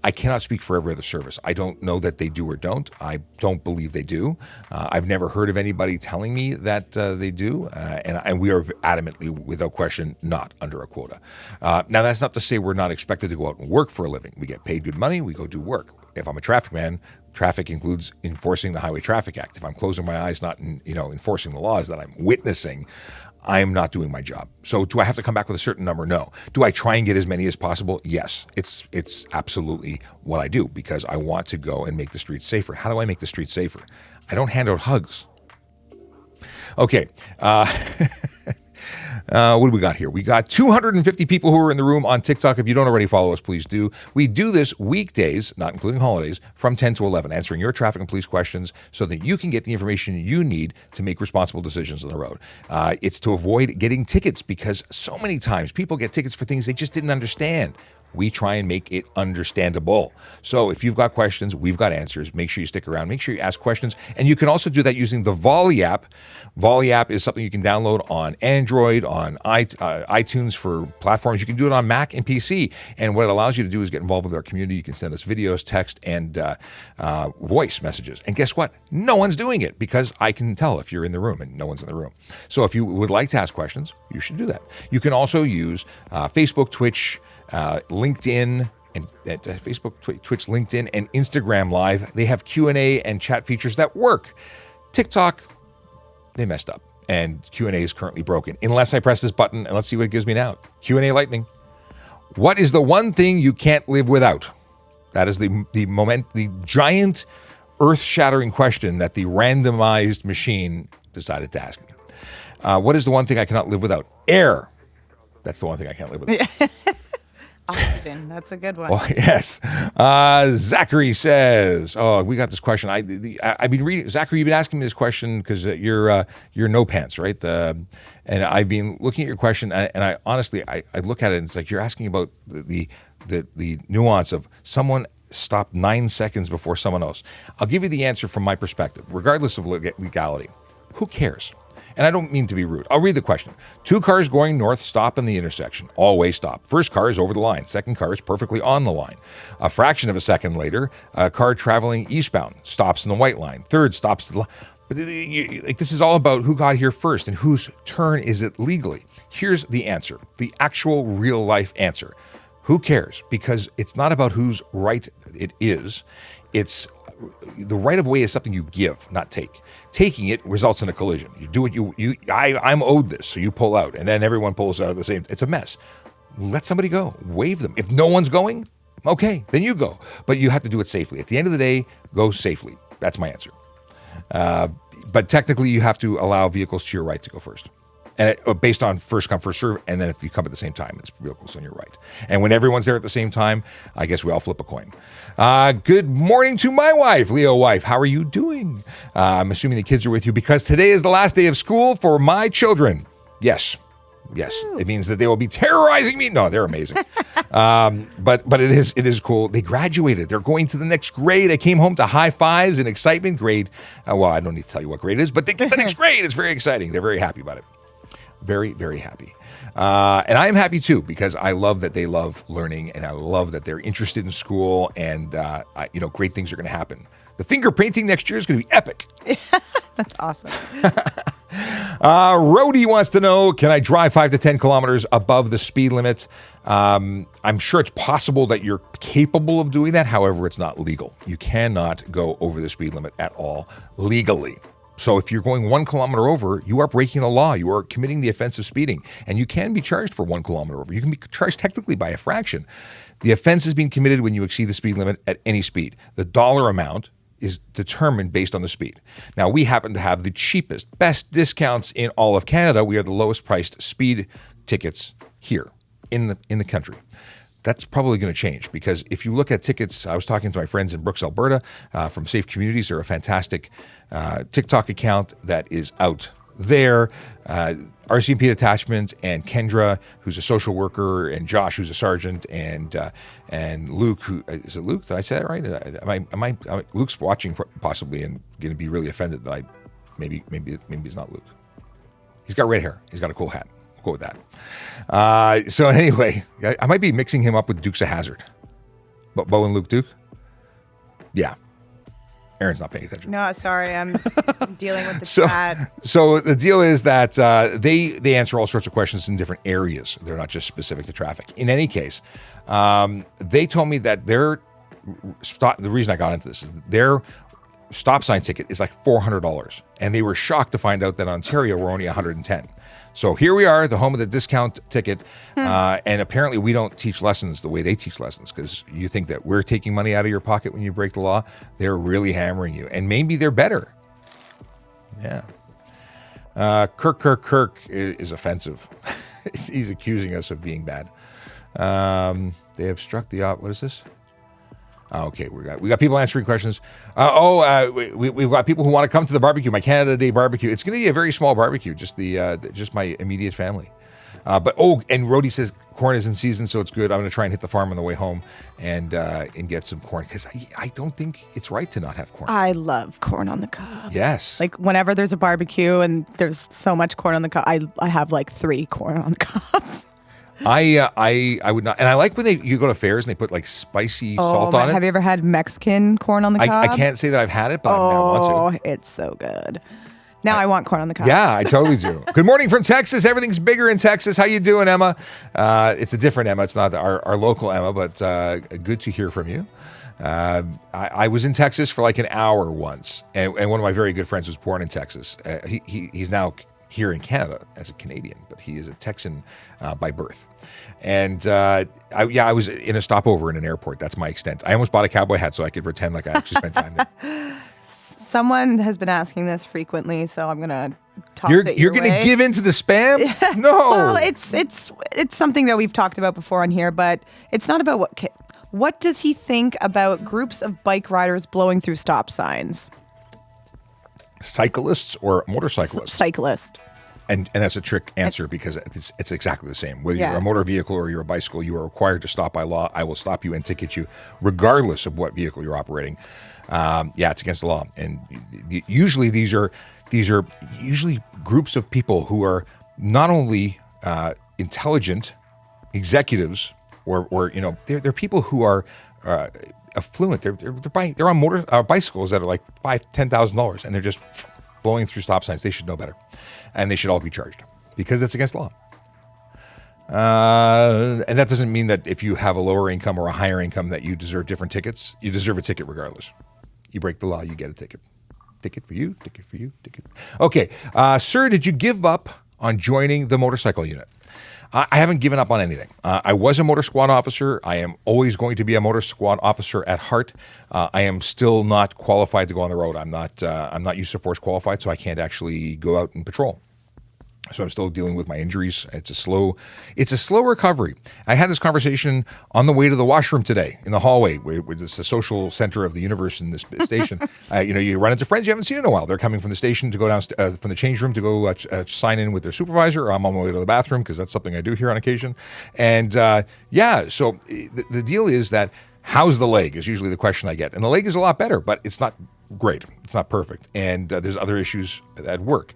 I cannot speak for every other service. I don't know that they do or don't. I don't believe they do. I've never heard of anybody telling me that they do, and we are adamantly, without question, not under a quota. Now, that's not to say we're not expected to go out and work for a living. We get paid good money. We go do work. If I'm a traffic man, traffic includes enforcing the Highway Traffic Act. If I'm closing my eyes, not enforcing the laws that I'm witnessing, I'm not doing my job. So do I have to come back with a certain number? No. Do I try and get as many as possible? Yes. It's absolutely what I do because I want to go and make the streets safer. How do I make the streets safer? I don't hand out hugs. Okay. What do we got here? We got 250 people who are in the room on TikTok. If you don't already follow us, please do. We do this weekdays, not including holidays, from 10 to 11, answering your traffic and police questions so that you can get the information you need to make responsible decisions on the road. It's to avoid getting tickets because so many times people get tickets for things they just didn't understand. We try and make it understandable. So if you've got questions, we've got answers. Make sure you stick around. Make sure you ask questions. And you can also do that using the VolleyApp. VolleyApp is something you can download on Android, on iTunes for platforms. You can do it on Mac and PC. And what it allows you to do is get involved with our community. You can send us videos, text, and voice messages. And guess what? No one's doing it because I can tell if you're in the room and no one's in the room. So if you would like to ask questions, you should do that. You can also use Facebook, Twitch, LinkedIn, and Facebook, Twitch, LinkedIn, and Instagram Live. They have Q&A and chat features that work. TikTok, they messed up, and Q&A is currently broken. Unless I press this button, and let's see what it gives me now. Q&A Lightning. What is the one thing you can't live without? That is the giant, earth-shattering question that the randomized machine decided to ask me. What is the one thing I cannot live without? Air. That's the one thing I can't live without. Oxygen. That's a good one. Oh, yes. Zachary says, we got this question. I've been reading, Zachary, you've been asking me this question because you're no pants, right? And I've been looking at your question, and I honestly look at it and it's like you're asking about the nuance of someone stopped 9 seconds before someone else. I'll give you the answer from my perspective, regardless of legality. Who cares? And I don't mean to be rude. I'll read the question. 2 cars going north stop in the intersection. Always stop. First car is over the line. Second car is perfectly on the line. A fraction of a second later, a car traveling eastbound stops in the white line. Third stops the line. But this is all about who got here first and whose turn is it legally. Here's the answer, the actual real life answer. Who cares? Because it's not about whose right it is. It's the right of way is something you give, not take. Taking it results in a collision. You do what I'm owed this, so you pull out, and then everyone pulls out at the same. It's a mess. Let somebody go. Wave them. If no one's going, okay, then you go. But you have to do it safely. At the end of the day, go safely. That's my answer. But technically, you have to allow vehicles to your right to go first. And based on first come, first serve, and then if you come at the same time, it's vehicles on your right. And when everyone's there at the same time, I guess we all flip a coin. Good morning to my wife, Leo wife. How are you doing? I'm assuming the kids are with you because today is the last day of school for my children. Yes. It means that they will be terrorizing me. No, they're amazing. But it is cool. They graduated. They're going to the next grade. I came home to high fives and excitement. Grade, well, I don't need to tell you what grade it is, but they get the next grade. It's very exciting. They're very happy about it. Very, very happy. And I am happy too, because I love that they love learning, and I love that they're interested in school, and great things are going to happen. The finger painting next year is going to be epic. That's awesome. Rhodey wants to know, can I drive 5 to 10 kilometers above the speed limit? I'm sure it's possible that you're capable of doing that. However, it's not legal. You cannot go over the speed limit at all legally. So if you're going 1 kilometer over, you are breaking the law. You are committing the offense of speeding, and you can be charged for 1 kilometer over. You can be charged technically by a fraction. The offense is being committed when you exceed the speed limit at any speed. The dollar amount is determined based on the speed. Now, we happen to have the cheapest, best discounts in all of Canada. We are the lowest priced speed tickets here in the country. That's probably going to change, because if you look at tickets, I was talking to my friends in Brooks, Alberta, from Safe Communities. They're a fantastic TikTok account that is out there. RCMP Detachment and Kendra, who's a social worker, and Josh, who's a sergeant, and Luke, who is it Luke? Did I say that right? Luke's watching possibly and going to be really offended that maybe it's not Luke. He's got red hair. He's got a cool hat. We'll go with that. So anyway, I might be mixing him up with Dukes of Hazzard. But Bo and Luke Duke? Yeah. Aaron's not paying attention. No, sorry, I'm dealing with the chat. So the deal is that they answer all sorts of questions in different areas. They're not just specific to traffic. In any case, they told me that the reason I got into this is their stop sign ticket is like $400, and they were shocked to find out that in Ontario we're only $110. So here we are, the home of the discount ticket, and apparently we don't teach lessons the way they teach lessons, because you think that we're taking money out of your pocket when you break the law. They're really hammering you, and maybe they're better. Yeah. Kirk is offensive. He's accusing us of being bad. They obstruct the what is this? Okay, we got people answering questions. We've got people who want to come to the barbecue, my Canada Day barbecue. It's going to be a very small barbecue, just my immediate family. And Rhodey says corn is in season, so it's good. I'm going to try and hit the farm on the way home and get some corn, because I don't think it's right to not have corn. I love corn on the cob. Yes. Like whenever there's a barbecue and there's so much corn on the cob, I have like 3 corn on the cobs. I would not, and I like when you go to fairs and they put like spicy salt on it. Have you ever had Mexican corn on the cob? I can't say that I've had it, but I now want to. It's so good. Now I want corn on the cob. Yeah, I totally do. Good morning from Texas. Everything's bigger in Texas. How you doing, Emma? It's a different Emma. It's not our local Emma, but good to hear from you. I was in Texas for like an hour once, and one of my very good friends was born in Texas. He's now here in Canada as a Canadian, but he is a Texan by birth. And I was in a stopover in an airport. That's my extent. I almost bought a cowboy hat so I could pretend like I actually spent time there. Someone has been asking this frequently, so I'm gonna toss it You're going to give in to the spam? No. Well, it's something that we've talked about before on here, but it's not about what does he think about groups of bike riders blowing through stop signs? Cyclists or motorcyclists? Cyclist. And that's a trick answer, because it's exactly the same. Whether you're a motor vehicle or you're a bicycle, you are required to stop by law. I will stop you and ticket you regardless of what vehicle you're operating. It's against the law. And usually these are usually groups of people who are not only intelligent executives or they're people who are affluent. They're on bicycles that are like $5,000-$10,000, and they're just blowing through stop signs. They should know better, and they should all be charged because it's against law. And that doesn't mean that if you have a lower income or a higher income that you deserve different tickets. You deserve a ticket regardless. You break the law, you get a ticket. Ticket for you, ticket for you, ticket. Okay, sir, did you give up on joining the motorcycle unit? I haven't given up on anything. I was a motor squad officer. I am always going to be a motor squad officer at heart. I am still not qualified to go on the road. I'm not use of force qualified, so I can't actually go out and patrol. So I'm still dealing with my injuries. It's a slow recovery. I had this conversation on the way to the washroom today in the hallway, where it's the social center of the universe in this station. You run into friends you haven't seen in a while. They're coming from the station to go down from the change room to go sign in with their supervisor. Or I'm on my way to the bathroom because that's something I do here on occasion. And so the deal is that how's the leg is usually the question I get. And the leg is a lot better, but it's not great. It's not perfect. And there's other issues at work.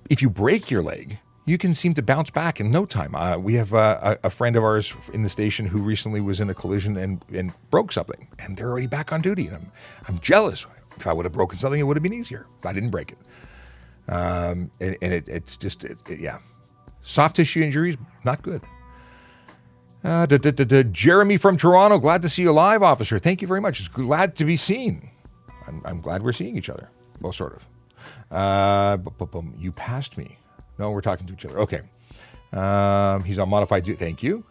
If you break your leg, you can seem to bounce back in no time. We have a friend of ours in the station who recently was in a collision and broke something, and they're already back on duty. And I'm jealous. If I would have broken something, it would have been easier. But I didn't break it. It's just soft tissue injuries, not good. Jeremy from Toronto, glad to see you live, officer. Thank you very much. It's glad to be seen. I'm glad we're seeing each other. Well, sort of. You passed me. No, we're talking to each other. Okay. He's on modified duty. Thank you.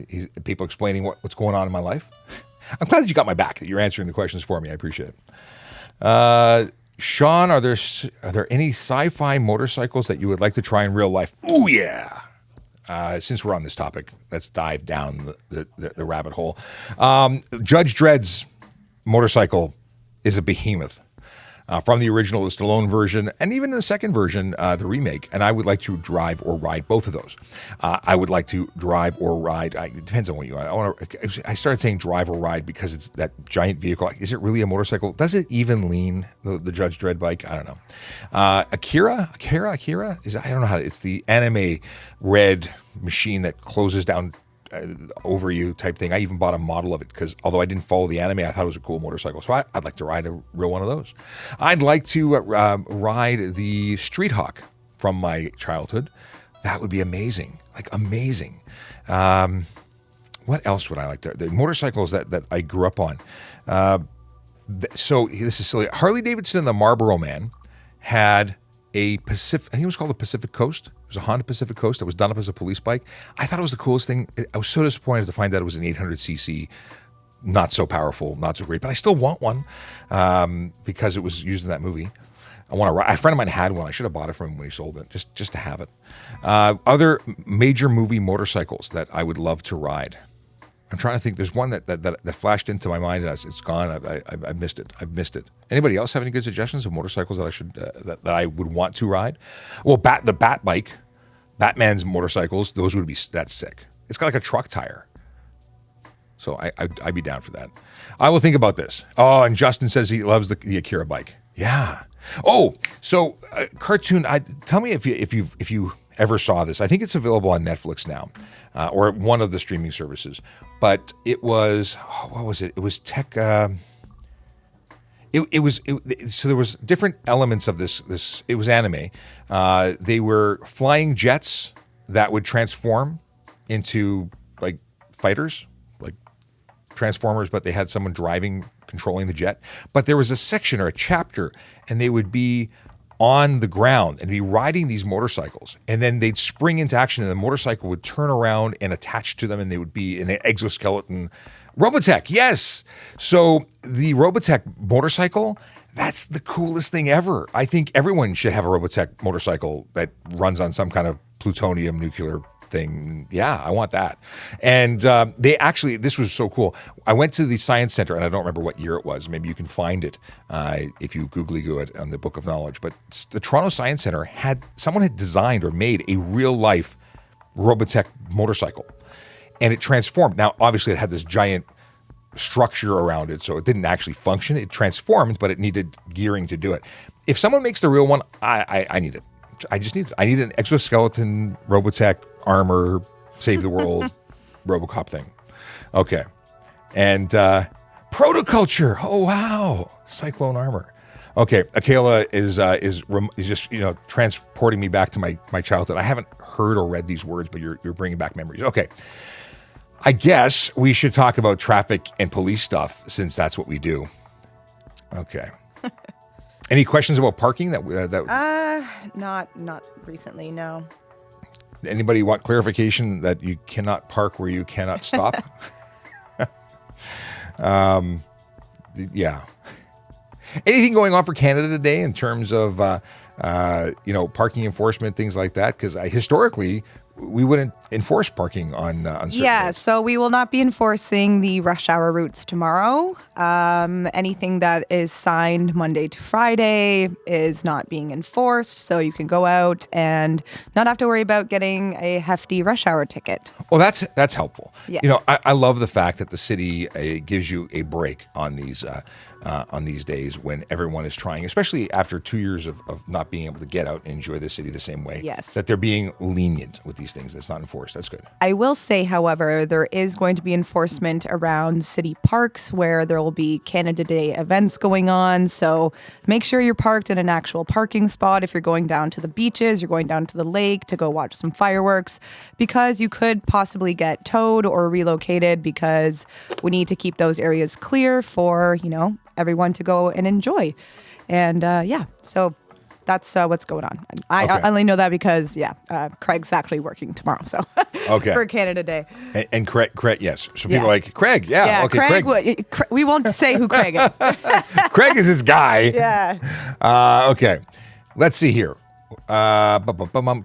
He's people explaining what's going on in my life. I'm glad that you got my back, that you're answering the questions for me. I appreciate it. Sean, are there any sci-fi motorcycles that you would like to try in real life? Oh, yeah. Since we're on this topic, let's dive down the rabbit hole. Judge Dredd's motorcycle is a behemoth. From the original, the Stallone version, and even the second version, the remake. And I would like to drive or ride both of those. I would like to drive or ride. It depends on what you want. I started saying drive or ride because it's that giant vehicle. Is it really a motorcycle? Does it even lean, the Judge Dredd bike? I don't know. Akira? I don't know how it's the anime red machine that closes down over you type thing. I even bought a model of it because although I didn't follow the anime, I thought it was a cool motorcycle. So I'd like to ride a real one of those. I'd like to ride the Street Hawk from my childhood. That would be amazing. Like amazing. What else would I like to? The motorcycles that I grew up on. So this is silly. Harley Davidson and the Marlboro Man had a Pacific, I think it was called the Pacific Coast. It was a Honda Pacific Coast that was done up as a police bike. I thought it was the coolest thing. I was so disappointed to find out it was an 800cc, not so powerful, not so great, but I still want one because it was used in that movie. I want to ride. A friend of mine had one. I should have bought it from him when he sold it, just to have it. Other major movie motorcycles that I would love to ride. I'm trying to think. There's one that flashed into my mind, and it's gone. I missed it. I've missed it. Anybody else have any good suggestions of motorcycles that I should that I would want to ride? Well, the Bat bike, Batman's motorcycles. Those would be that's sick. It's got like a truck tire, so I'd be down for that. I will think about this. Oh, and Justin says he loves the Akira bike. Yeah. Oh, so cartoon. Tell me if you ever saw this. I think it's available on Netflix now, or one of the streaming services. But it was, what was it? It was tech. So there was different elements of this. It was anime. They were flying jets that would transform into like fighters, like Transformers, but they had someone controlling the jet. But there was a section or a chapter, and they would be on the ground and be riding these motorcycles, and then they'd spring into action, and the motorcycle would turn around and attach to them, and they would be in an exoskeleton. Robotech, yes. So the Robotech motorcycle, that's the coolest thing ever. I think everyone should have a Robotech motorcycle that runs on some kind of plutonium nuclear thing. Yeah, I want that. And this was so cool. I went to the Science Center, and I don't remember what year it was. Maybe you can find it if you googly goo it on the Book of Knowledge. But the Toronto Science Center someone had designed or made a real life Robotech motorcycle, and it transformed. Now, obviously, it had this giant structure around it, so it didn't actually function. It transformed, but it needed gearing to do it. If someone makes the real one, I need it. I need an exoskeleton Robotech armor, save the world, RoboCop thing. Okay. And protoculture. Oh, wow. Cyclone armor. Okay. Akela is just, transporting me back to my childhood. I haven't heard or read these words, but you're bringing back memories. Okay. I guess we should talk about traffic and police stuff since that's what we do. Okay. Any questions about parking Not recently, no. Anybody want clarification that you cannot park where you cannot stop? Yeah. Anything going on for Canada today in terms of, parking enforcement, things like that? Because historically, we wouldn't enforce parking on certain days. So we will not be enforcing the rush hour routes tomorrow. Anything that is signed Monday to Friday is not being enforced, so you can go out and not have to worry about getting a hefty rush hour ticket. Well, that's helpful. Yeah. I love the fact that the city gives you a break on these days when everyone is trying, especially after 2 years of not being able to get out and enjoy the city the same way. Yes. That they're being lenient with these things. That's not enforced. That's good. I will say, however, there is going to be enforcement around city parks where there will be Canada Day events going on. So make sure you're parked in an actual parking spot if you're going down to the beaches, you're going down to the lake to go watch some fireworks, because you could possibly get towed or relocated, because we need to keep those areas clear for, everyone to go and enjoy. And so that's what's going on. I only know that because, Craig's actually working tomorrow, so for Canada Day. And Craig, yes. So people are like, Craig, okay, Craig. We won't say who Craig is. Craig is this guy. Yeah. Okay, let's see here.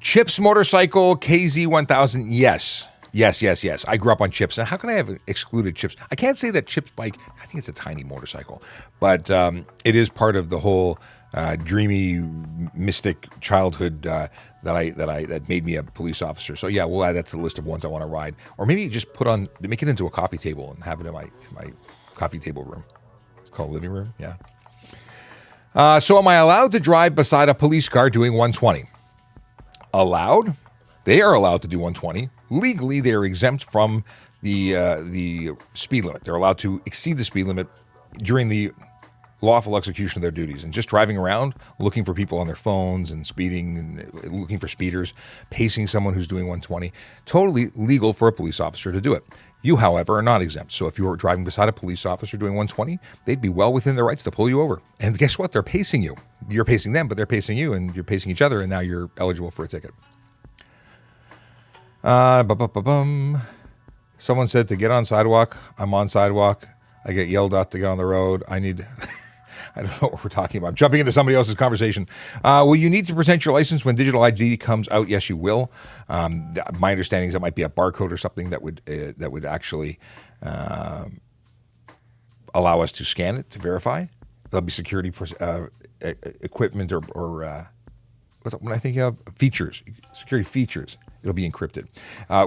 Chips motorcycle, KZ1000, yes. Yes. I grew up on Chips. And how can I have excluded Chips? I can't say that Chips bike, I think it's a tiny motorcycle, but it is part of the whole dreamy, mystic childhood that made me a police officer. So yeah, we'll add that to the list of ones I want to ride. Or maybe just make it into a coffee table and have it in my coffee table room. It's called living room, yeah. So am I allowed to drive beside a police car doing 120? Allowed? They are allowed to do 120. Legally, they are exempt from the speed limit. They're allowed to exceed the speed limit during the lawful execution of their duties. And just driving around, looking for people on their phones and speeding and looking for speeders, pacing someone who's doing 120, totally legal for a police officer to do it. You, however, are not exempt. So if you were driving beside a police officer doing 120, they'd be well within their rights to pull you over. And guess what? They're pacing you. You're pacing them, but they're pacing you, and you're pacing each other, and now you're eligible for a ticket. Someone said to get on sidewalk. I'm on sidewalk. I get yelled at to get on the road. I don't know what we're talking about. I'm jumping into somebody else's conversation. Will you need to present your license when digital ID comes out? Yes, you will. My understanding is it might be a barcode or something that would actually allow us to scan it to verify. There'll be security equipment or when I think of features, security features. It'll be encrypted.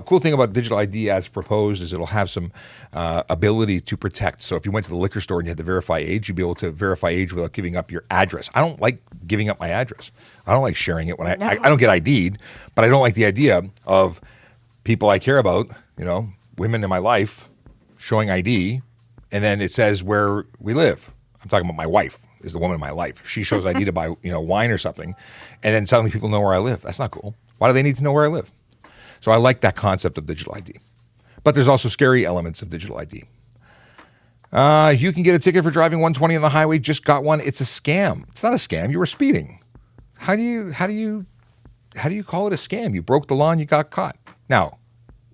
Cool thing about digital ID as proposed is it'll have some ability to protect. So if you went to the liquor store and you had to verify age, you'd be able to verify age without giving up your address. I don't like giving up my address. I don't like sharing it when I don't get ID'd, but I don't like the idea of people I care about, women in my life, showing ID, and then it says where we live. I'm talking about my wife is the woman in my life. If she shows ID to buy, wine or something, and then suddenly people know where I live. That's not cool. Why do they need to know where I live? So I like that concept of digital ID. But there's also scary elements of digital ID. You can get a ticket for driving 120 on the highway. Just got one. It's a scam. It's not a scam. You were speeding. How do you call it a scam? You broke the law and you got caught. Now,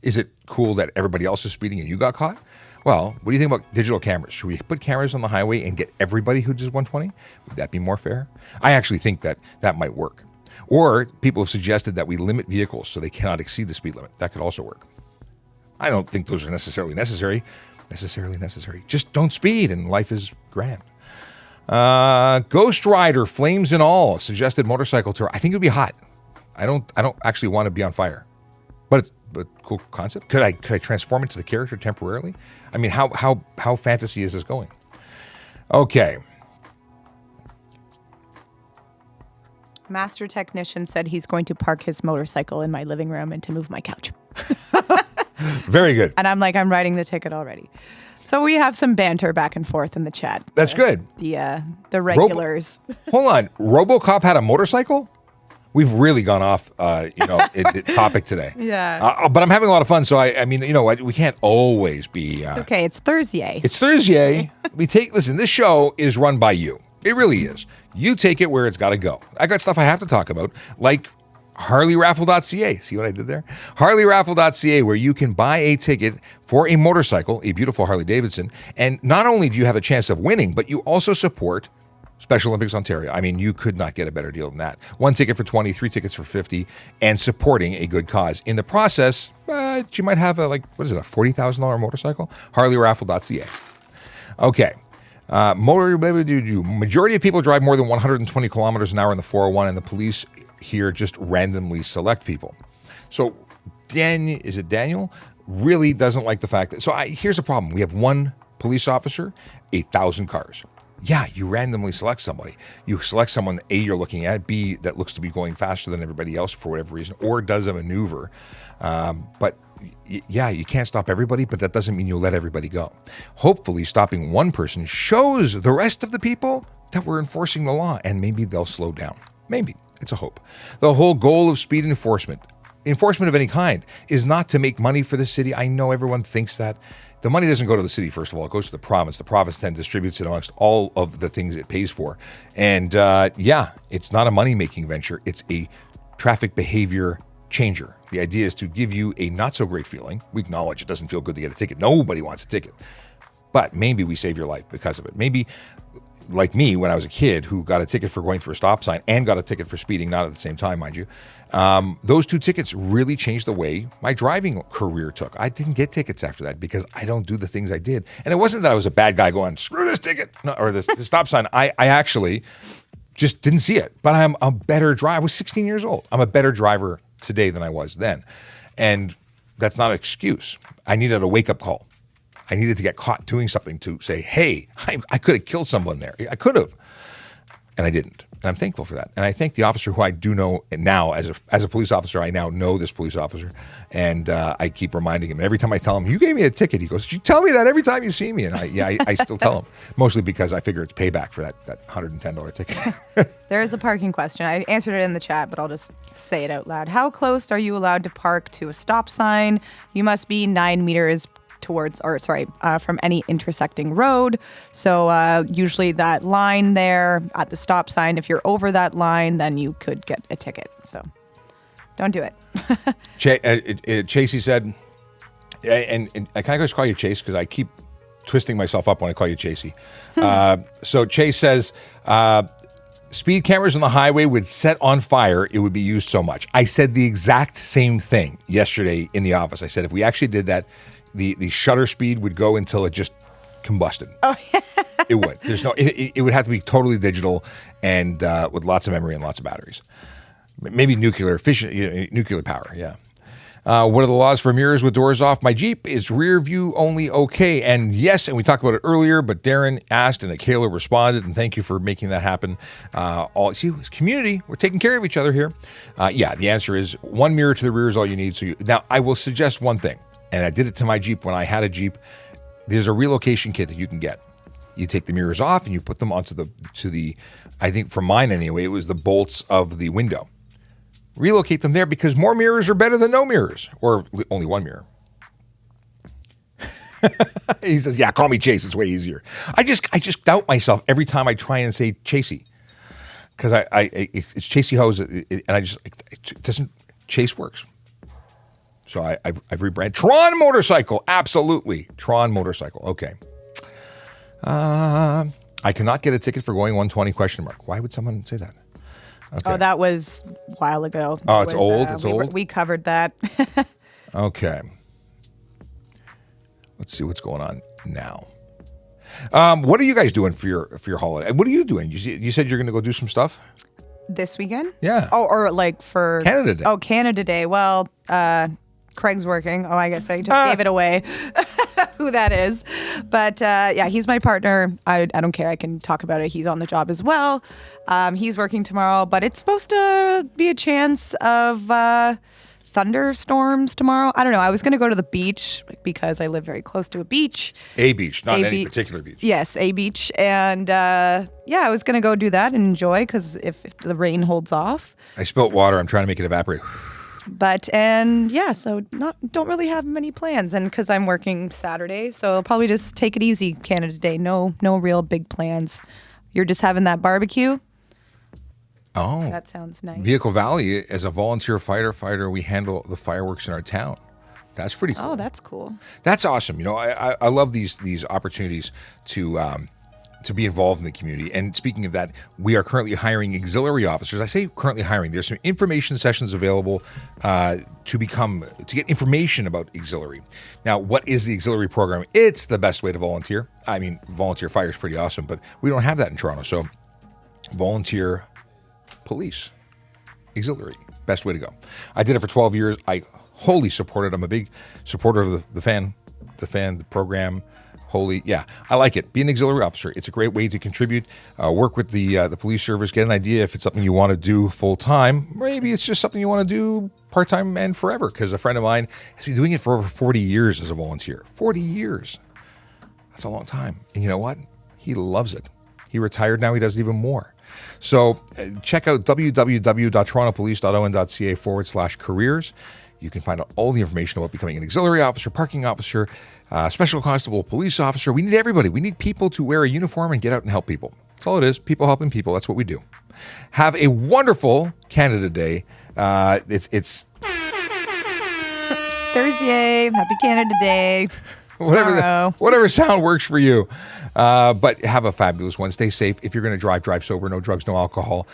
is it cool that everybody else is speeding and you got caught? Well, what do you think about digital cameras? Should we put cameras on the highway and get everybody who does 120? Would that be more fair? I actually think that might work. Or people have suggested that we limit vehicles so they cannot exceed the speed limit. That could also work. I don't think those are necessarily necessary. Just don't speed and life is grand. Ghost Rider, flames and all, suggested motorcycle tour. I think it would be hot. I don't actually want to be on fire. But cool concept. Could I transform into the character temporarily? I mean, how fantasy is this going? Okay. Master Technician said he's going to park his motorcycle in my living room and to move my couch. Very good. And I'm writing the ticket already. So we have some banter back and forth in the chat. That's good. The regulars. Hold on. RoboCop had a motorcycle? We've really gone off, topic today. Yeah. But I'm having a lot of fun. So I mean, we can't always be. Okay, it's ThursYAY. It's ThursYAY. Listen, this show is run by you. It really is. You take it where it's got to go. I got stuff I have to talk about, like HarleyRaffle.ca. See what I did there? HarleyRaffle.ca, where you can buy a ticket for a motorcycle, a beautiful Harley Davidson, and not only do you have a chance of winning, but you also support Special Olympics Ontario. I mean, you could not get a better deal than that. 1 ticket for 20, 3 tickets for 50, and supporting a good cause. In the process, you might have a $40,000 motorcycle? HarleyRaffle.ca. Okay. Majority of people drive more than 120 kilometers an hour in the 401, and the police here just randomly select people. So, Daniel really doesn't like the fact that. So, here's the problem: we have one police officer, 1,000 cars. Yeah, you randomly select somebody. You select someone A, you're looking at, B, that looks to be going faster than everybody else for whatever reason, or does a maneuver. But yeah, you can't stop everybody, but that doesn't mean you'll let everybody go. Hopefully, stopping one person shows the rest of the people that we're enforcing the law, and maybe they'll slow down. Maybe. It's a hope. The whole goal of speed enforcement of any kind, is not to make money for the city. I know everyone thinks that. The money doesn't go to the city, first of all. It goes to the province. The province then distributes it amongst all of the things it pays for. And it's not a money-making venture. It's a traffic behavior changer. The idea is to give you a not-so-great feeling. We acknowledge it doesn't feel good to get a ticket. Nobody wants a ticket. But maybe we save your life because of it. Maybe, like me, when I was a kid who got a ticket for going through a stop sign and got a ticket for speeding, not at the same time, mind you, those two tickets really changed the way my driving career took. I didn't get tickets after that because I don't do the things I did. And it wasn't that I was a bad guy going, screw this ticket, or the stop sign. I actually just didn't see it. But I'm a better driver. I was 16 years old. I'm a better driver today than I was then. And that's not an excuse. I needed a wake-up call. I needed to get caught doing something to say, hey, I could have killed someone there. I could have. And I didn't. And I'm thankful for that. And I thank the officer who I do know now as a police officer. I now know this police officer. And I keep reminding him. And every time I tell him, you gave me a ticket, he goes, you tell me that every time you see me. And I still tell him. Mostly because I figure it's payback for that $110 ticket. There is a parking question. I answered it in the chat, but I'll just say it out loud. How close are you allowed to park to a stop sign? You must be 9 meters from any intersecting road. So usually that line there at the stop sign, if you're over that line, then you could get a ticket. So don't do it. Chasey said, and can I just call you Chase? Because I keep twisting myself up when I call you Chasey. So Chase says, speed cameras on the highway would set on fire. It would be used so much. I said the exact same thing yesterday in the office. I said, if we actually did that, the shutter speed would go until it just combusted. Oh, it would. It would have to be totally digital and with lots of memory and lots of batteries. Maybe nuclear power. Yeah. What are the laws for mirrors with doors off? My Jeep is rear view only okay. And yes, and we talked about it earlier, but Darren asked and Kayla responded, and thank you for making that happen. It's community. We're taking care of each other here. The answer is one mirror to the rear is all you need. Now, I will suggest one thing. And I did it to my Jeep when I had a Jeep. There's a relocation kit that you can get. You take the mirrors off and you put them onto the I think for mine anyway, it was the bolts of the window. Relocate them there because more mirrors are better than no mirrors, or only one mirror. He says, yeah, call me Chase. It's way easier. I just doubt myself every time I try and say Chasey. Because it's Chasey Hose, and it doesn't, Chase works. So I've rebranded. Tron Motorcycle. Absolutely. Tron Motorcycle. Okay. I cannot get a ticket for going 120 ? Why would someone say that? Okay. Oh, that was a while ago. Oh, it's old? It's old? We covered that. Okay. Let's see what's going on now. What are you guys doing for your holiday? What are you doing? You said you're going to go do some stuff? This weekend? Yeah. Oh, or like for... Canada Day. Oh, Canada Day. Well, Craig's working. Oh, I guess I just gave it away who that is. But he's my partner. I don't care. I can talk about it. He's on the job as well. He's working tomorrow, but it's supposed to be a chance of thunderstorms tomorrow. I don't know. I was going to go to the beach because I live very close to a beach. A beach, not any particular beach. Yes, a beach. And I was going to go do that and enjoy because if the rain holds off. I spilt water. I'm trying to make it evaporate. So don't really have many plans, and because I'm working Saturday, so I'll probably just take it easy Canada Day. No real big plans. You're just having that barbecue. Oh, that sounds nice. Vehicle Valley, as a volunteer firefighter, we handle the fireworks in our town. That's pretty cool. Oh, that's cool. That's awesome. I love these opportunities to to be involved in the community. And speaking of that, we are currently hiring auxiliary officers. I say currently hiring. There's some information sessions available to get information about auxiliary. Now, what is the auxiliary program? It's the best way to volunteer. I mean, volunteer fire is pretty awesome, but we don't have that in Toronto. So volunteer police, auxiliary, best way to go. I did it for 12 years. I wholly support it. I'm a big supporter of the program. I like it. Be an auxiliary officer. It's a great way to contribute, work with the police service, get an idea if it's something you want to do full time. Maybe it's just something you want to do part time and forever. Because a friend of mine has been doing it for over 40 years as a volunteer. 40 years. That's a long time. And you know what? He loves it. He retired now. He does it even more. So check out www.torontopolice.on.ca/careers. You can find out all the information about becoming an auxiliary officer, parking officer, special constable, police officer. We need everybody. We need people to wear a uniform and get out and help people. That's all it is. People helping people. That's what we do. Have a wonderful Canada Day. It's ThursYAY. Happy Canada Day. Whatever sound works for you. But have a fabulous one. Stay safe. If you're going to drive sober. No drugs, no alcohol.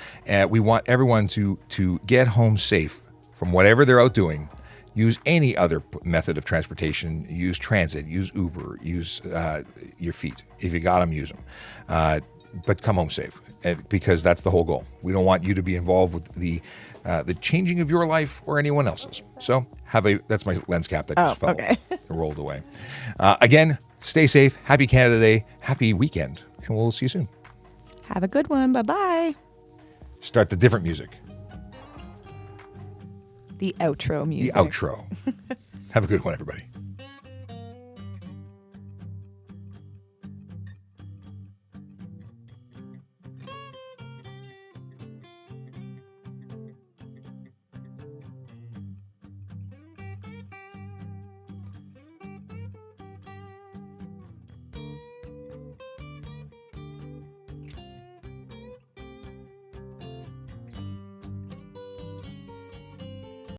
We want everyone to get home safe from whatever they're out doing. Use any other method of transportation. Use transit. Use Uber. Use your feet. If you got them, use them. But come home safe, because that's the whole goal. We don't want you to be involved with the changing of your life or anyone else's. So that's my lens cap that just fell and rolled away. Again, stay safe. Happy Canada Day. Happy weekend. And we'll see you soon. Have a good one. Bye-bye. Start the different music. The outro music. The outro. Have a good one, everybody.